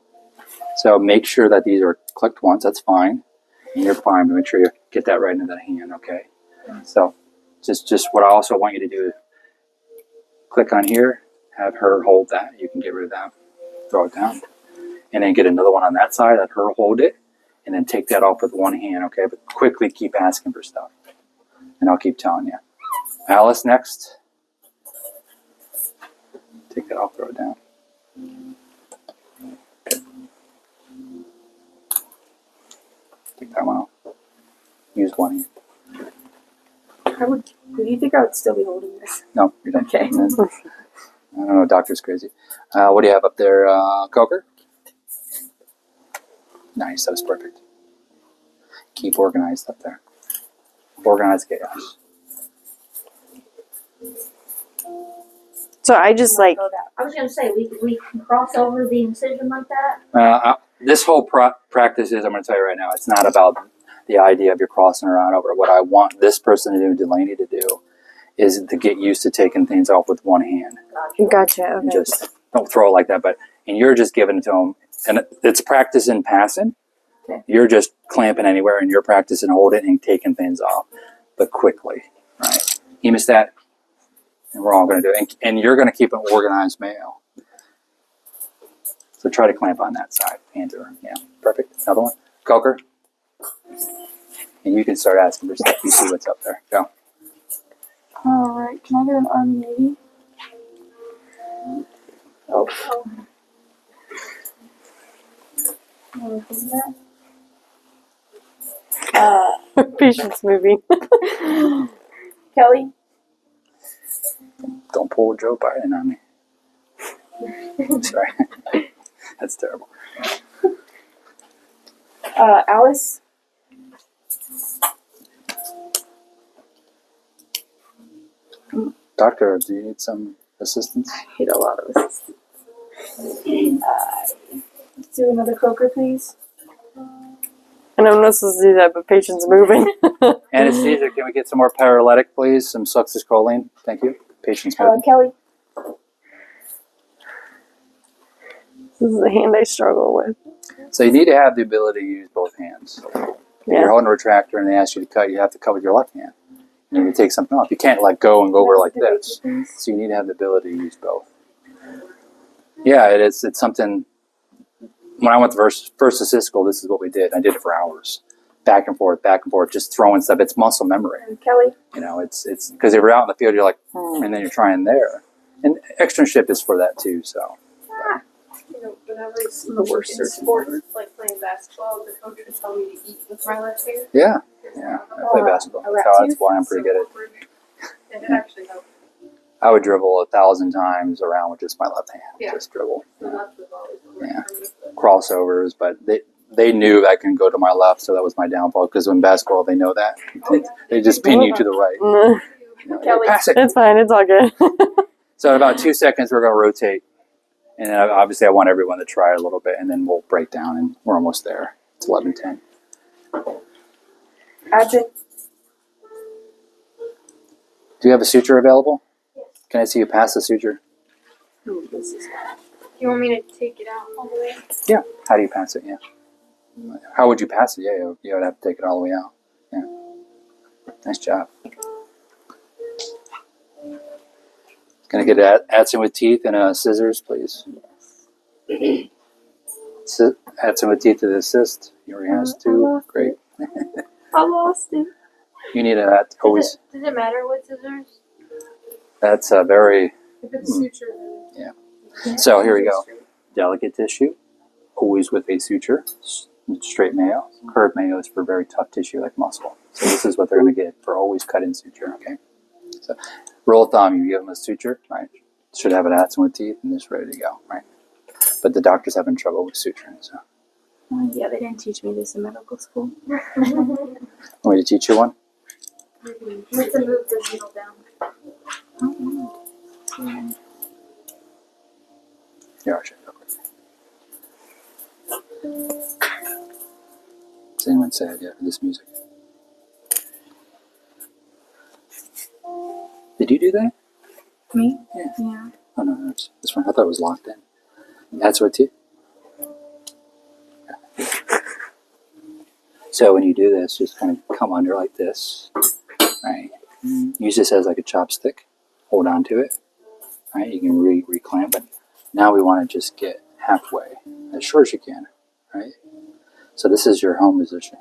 [SPEAKER 1] So make sure that these are clicked once. That's fine. And you're fine, but make sure you get that right into that hand, okay? So just what I also want you to do is click on here, have her hold that. You can get rid of that, throw it down. And then get another one on that side, have her hold it, and then take that off with one hand, okay? But quickly keep asking for stuff. And I'll keep telling you. Alice, next. Take that off, throw it down. Good. Take that one off. Use one hand.
[SPEAKER 4] Do you think I would still be holding this?
[SPEAKER 1] No, you're done.
[SPEAKER 4] Okay.
[SPEAKER 1] I don't know, doctor's crazy. What do you have up there, Coker? Nice, that was perfect. Keep organized up there. Organized chaos.
[SPEAKER 3] So I just like,
[SPEAKER 2] I was gonna say, we can cross over the incision like that.
[SPEAKER 1] This whole practice is, I'm going to tell you right now, it's not about the idea of you're crossing around over. What I want this person to do, Delaney to do, is to get used to taking things off with one hand.
[SPEAKER 3] gotcha,
[SPEAKER 1] And
[SPEAKER 3] okay.
[SPEAKER 1] just don't throw it like that. And you're just giving it to them. And it's practice in passing.
[SPEAKER 3] Okay.
[SPEAKER 1] You're just clamping anywhere and you're practicing holding and taking things off, but quickly, right? Hemostat, and we're all going to do it. And you're going to keep an organized mail. So try to clamp on that side. Hand to her. Yeah, perfect. Another one. Coker. And you can start asking for stuff. You see what's up there. Go.
[SPEAKER 5] Alright, can I get an Army Navy?
[SPEAKER 3] Oh.
[SPEAKER 5] Wanna do that?
[SPEAKER 3] Patience moving.
[SPEAKER 5] Kelly?
[SPEAKER 1] Don't pull Joe Biden on me. Sorry. That's terrible.
[SPEAKER 5] Alice?
[SPEAKER 1] Doctor, do you need some assistance?
[SPEAKER 5] I hate a lot of this. Let's do another Coker, please.
[SPEAKER 3] And I'm not supposed to do that, but patience moving.
[SPEAKER 1] Anesthesia, can we get some more paralytic, please? Some succinylcholine. Thank you. Patient's moving.
[SPEAKER 5] Kelly?
[SPEAKER 3] This is the hand I struggle with.
[SPEAKER 1] So you need to have the ability to use both hands. If you're holding a retractor and they ask you to cut, you have to cut with your left hand. And you take something off. You can't let go and go over like this. So you need to have the ability to use both. Yeah, it is. It's something. When I went to first assist school, this is what we did. I did it for hours, back and forth, just throwing stuff. It's muscle memory.
[SPEAKER 5] Kelly?
[SPEAKER 1] You know, it's because if you're out in the field, you're like, and then you're trying there. And externship is for that too. So.
[SPEAKER 6] You know, whenever it's
[SPEAKER 3] The worst
[SPEAKER 6] in
[SPEAKER 3] surgeon
[SPEAKER 6] sports, like playing basketball, the coach would tell me to eat with my left hand.
[SPEAKER 1] Yeah, I play basketball. That's why I'm pretty good at it.
[SPEAKER 6] And it actually helped.
[SPEAKER 1] I would dribble 1,000 times around with just my left hand.
[SPEAKER 6] Yeah.
[SPEAKER 1] Just dribble.
[SPEAKER 6] So left was always the
[SPEAKER 1] Yeah.
[SPEAKER 6] worst for me. But
[SPEAKER 1] Crossovers, but they knew I can go to my left, so that was my downfall. Because in basketball, they know that. They just pin you to the right.
[SPEAKER 3] Mm,
[SPEAKER 1] You know,
[SPEAKER 5] Kelly.
[SPEAKER 1] pass it.
[SPEAKER 3] it's fine, it's all good.
[SPEAKER 1] So in about 2 seconds, we're going to rotate. And then obviously, I want everyone to try it a little bit, and then we'll break down, and we're almost there. It's 11:10.
[SPEAKER 5] Adjun?
[SPEAKER 1] Do you have a suture available? Can I see you pass the suture?
[SPEAKER 6] you want me to take it out all the way?
[SPEAKER 1] Yeah. How do you pass it? Yeah. How would you pass it? Yeah, you would have to take it all the way out. Yeah. Nice job. Can I get add some with teeth and scissors, please? Add some with teeth to the assist. He already has two. Great.
[SPEAKER 3] I lost it.
[SPEAKER 1] You need to always.
[SPEAKER 5] Does it matter with scissors?
[SPEAKER 1] That's a very.
[SPEAKER 6] If it's suture, then
[SPEAKER 1] So here we go. Delicate tissue, always with a suture. Straight mayo. Curved mayo is for very tough tissue like muscle. So this is what they're going to get for always cut in suture. Okay. So rule of thumb, you give them a suture, right? Should have it add some with teeth and it's ready to go, right? But the doctor's having trouble with suturing. So.
[SPEAKER 3] Yeah, they didn't teach me this in medical school.
[SPEAKER 1] Want me to teach you one?
[SPEAKER 5] You have to move the needle down.
[SPEAKER 1] Here, I'll show you real quick. Does anyone say it yet for this music? Did you do that?
[SPEAKER 3] Me?
[SPEAKER 1] Yeah.
[SPEAKER 3] Yeah.
[SPEAKER 1] Oh, no, it's this one. I thought it was locked in. That's what too. So when you do this, just kind of come under like this, right? Use this as like a chopstick. Hold on to it, right? You can reclamp it. Now we want to just get halfway, as short as you can, right? So this is your home position.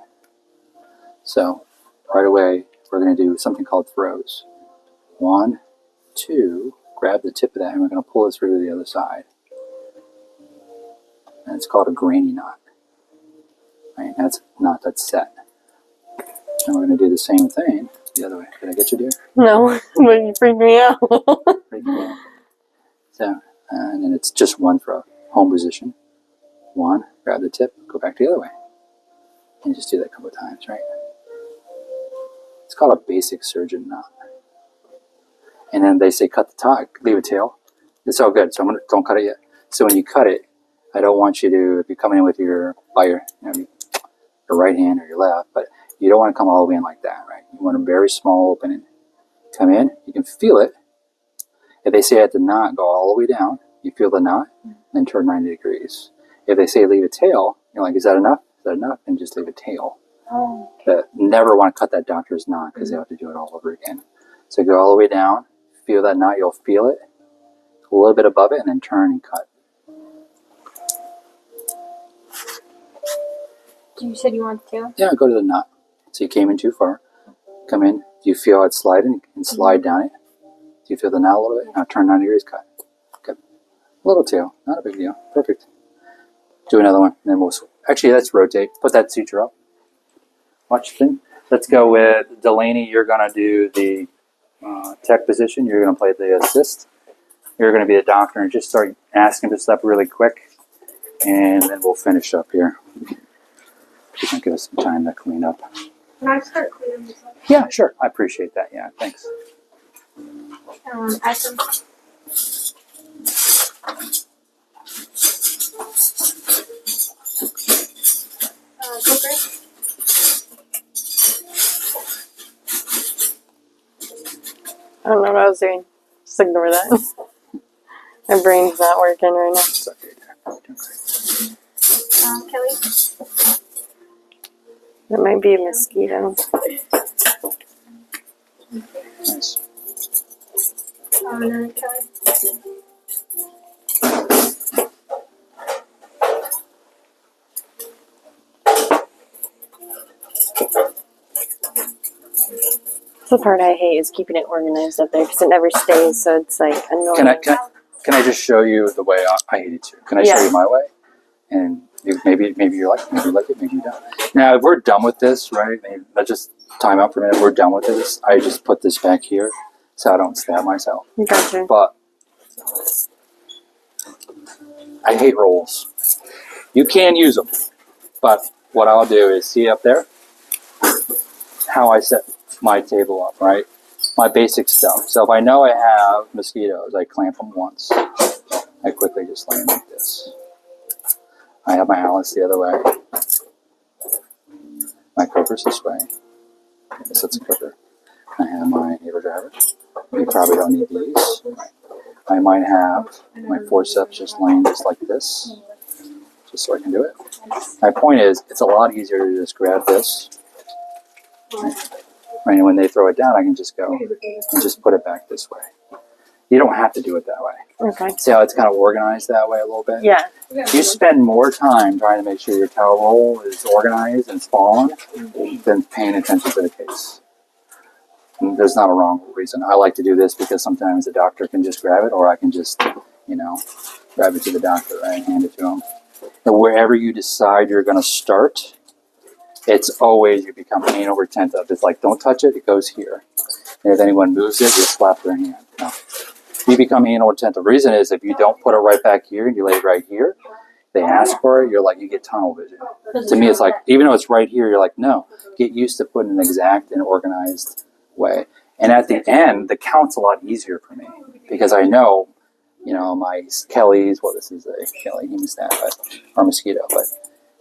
[SPEAKER 1] So right away, we're going to do something called throws. 1, 2, grab the tip of that, and we're going to pull it through to the other side. And it's called a granny knot. Right? That's a knot that's set. And we're going to do the same thing the other way. Did I get you, dear?
[SPEAKER 3] No, but you freaked me out.
[SPEAKER 1] Pretty cool. So, and then it's just one throw. Home position. 1, grab the tip, go back the other way. And just do that a couple of times, right? It's called a basic surgeon knot. And then they say cut the top, leave a tail. It's all good, so don't cut it yet. So when you cut it, I don't want you to, if you're coming in with your right hand or your left, but you don't want to come all the way in like that, right? You want a very small opening. Come in, you can feel it. If they say at the knot, go all the way down, you feel the knot, then turn 90 degrees. If they say leave a tail, you're like, is that enough? Is that enough? And just leave a tail.
[SPEAKER 5] Oh.
[SPEAKER 1] But never want to cut that doctor's knot because they have to do it all over again. So go all the way down, feel that knot, you'll feel it. A little bit above it, and then turn and cut.
[SPEAKER 5] You said you want to?
[SPEAKER 1] Yeah, go to the knot. So you came in too far. Come in. Do you feel it sliding? And slide down it. Do you feel the knot a little bit? Now turn 90 degrees, cut. Good. Little tail. Not a big deal. Perfect. Do another one. And then we'll actually, let's rotate. Put that suture up. Watch the thing. Let's go with Delaney. You're going to do the tech position. You're going to play the assist. You're going to be the doctor and just start asking this stuff really quick. And then we'll finish up here. Just gonna give us some time to clean up.
[SPEAKER 6] can I start cleaning this up?
[SPEAKER 1] Yeah, sure. I appreciate that. Yeah, thanks.
[SPEAKER 5] Add some. Cooker.
[SPEAKER 3] I don't know what I was doing. Just ignore that. My brain's not working right now.
[SPEAKER 1] It's okay there. Doing great.
[SPEAKER 5] Kelly.
[SPEAKER 3] It might be a mosquito.
[SPEAKER 1] Nice.
[SPEAKER 5] And then Kelly.
[SPEAKER 3] The part I hate is keeping it organized up there because it never stays, so it's like annoying.
[SPEAKER 1] Can I just show you the way I hate it too? Can I show you my way? And maybe you like it, maybe you like it, maybe you don't. Now, if we're done with this, right? Let's just time out for a minute. We're done with this. I just put this back here so I don't stab myself.
[SPEAKER 3] Gotcha.
[SPEAKER 1] But I hate rolls. You can use them, but what I'll do is see up there how I set my table up, right? My basic stuff. So if I know I have mosquitoes, I clamp them once. I quickly just lay them like this. I have my Alice the other way. My cooker's this way. This is a cooker. I have my neighbor driver. You probably don't need these. I might have my forceps just laying just like this, just so I can do it. My point is, it's a lot easier to just grab this. Right, and when they throw it down, I can just go and just put it back this way. You don't have to do it that way.
[SPEAKER 3] Okay.
[SPEAKER 1] See how it's kind of organized that way a little bit?
[SPEAKER 3] Yeah.
[SPEAKER 1] You spend more time trying to make sure your towel roll is organized and fallen than paying attention to the case. And there's not a wrong reason. I like to do this because sometimes the doctor can just grab it, or I can just, grab it to the doctor, right, hand it to him. And wherever you decide you're going to start, it's always you become anal retentive. It's like, don't touch it, it goes here. And if anyone moves it, you slap their hand. No. You become anal retentive. The reason is if you don't put it right back here and you lay it right here, they ask for it, you're like, you get tunnel vision. To me, it's like, even though it's right here, you're like, no, get used to putting an exact and organized way. And at the end, the count's a lot easier for me because I know, my Kelly's, this is a Kelly hemostat, or mosquito, but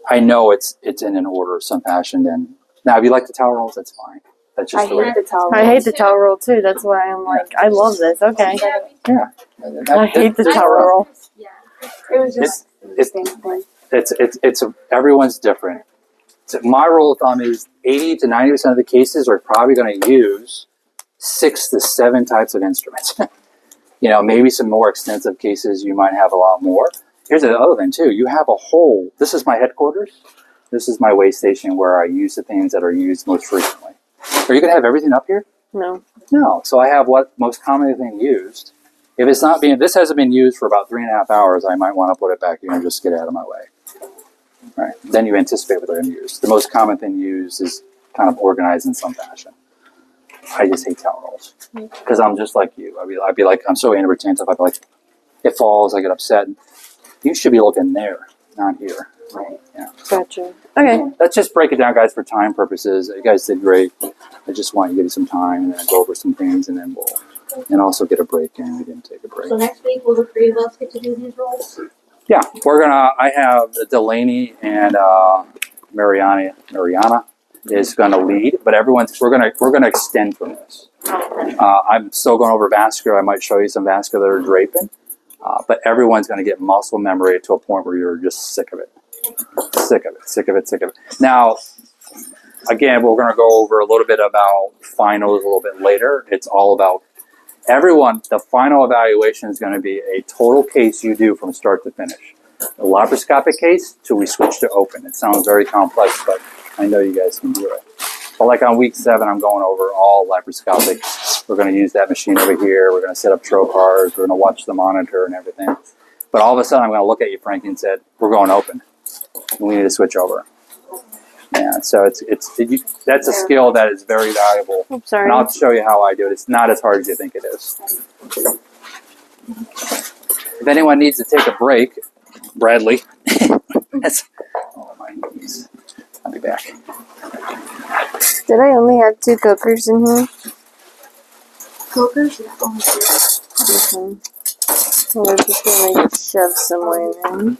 [SPEAKER 1] I know it's in an order of some fashion. And now, if you like the towel rolls, that's fine. That's just the way.
[SPEAKER 3] I hate the towel roll too. That's why I'm like, I love this. Okay.
[SPEAKER 1] Yeah.
[SPEAKER 3] I hate the towel roll.
[SPEAKER 5] It was just
[SPEAKER 1] It's everyone's different. So my rule of thumb is 80 to 90% of the cases are probably going to use 6 to 7 types of instruments. Maybe some more extensive cases you might have a lot more. Here's the other thing too. You have a whole. This is my headquarters. This is my weigh station where I use the things that are used most frequently. Are you going to have everything up here?
[SPEAKER 3] No.
[SPEAKER 1] No. So I have what most commonly being used. If it's not being, this hasn't been used for about 3.5 hours, I might want to put it back here and just get out of my way. Right. Then you anticipate what they're going to use. The most common thing used is kind of organized in some fashion. I just hate towel rolls because I'm just like you. I'd be like, I'm so anal retentive. I'd be like, it falls, I get upset. You should be looking there, not here.
[SPEAKER 3] Right.
[SPEAKER 1] Yeah.
[SPEAKER 3] Gotcha. Okay.
[SPEAKER 1] Let's just break it down, guys, for time purposes. You guys did great. I just want you to give you some time and then go over some things, and then and also get a break in. We didn't take a break.
[SPEAKER 2] So next week, will the 3 of us get to do these roles?
[SPEAKER 1] Yeah, I have Delaney and Mariana is gonna lead, but we're gonna extend from this. I'm still going over vascular. I might show you some vascular draping, but everyone's gonna get muscle memory to a point where you're just sick of it. Sick of it. Now, again, we're gonna go over a little bit about finals a little bit later. It's all about everyone. The final evaluation is going to be a total case you do from start to finish. A laparoscopic case till we switch to open. It sounds very complex, but I know you guys can do it. But like on week 7, I'm going over all laparoscopic. We're going to use that machine over here. We're going to set up trocars. We're going to watch the monitor and everything. But all of a sudden, I'm going to look at you, Frankie, and said, "We're going open. We need to switch over." Yeah, so that's a skill that is very valuable.
[SPEAKER 3] I'm sorry.
[SPEAKER 1] And I'll show you how I do it. It's not as hard as you think it is. If anyone needs to take a break, Bradley. Oh my knees. I'll be back.
[SPEAKER 3] Did I only have 2 cookers in here?
[SPEAKER 5] Cookers? Yeah, only 2.
[SPEAKER 3] Okay. We're just gonna shove some more in.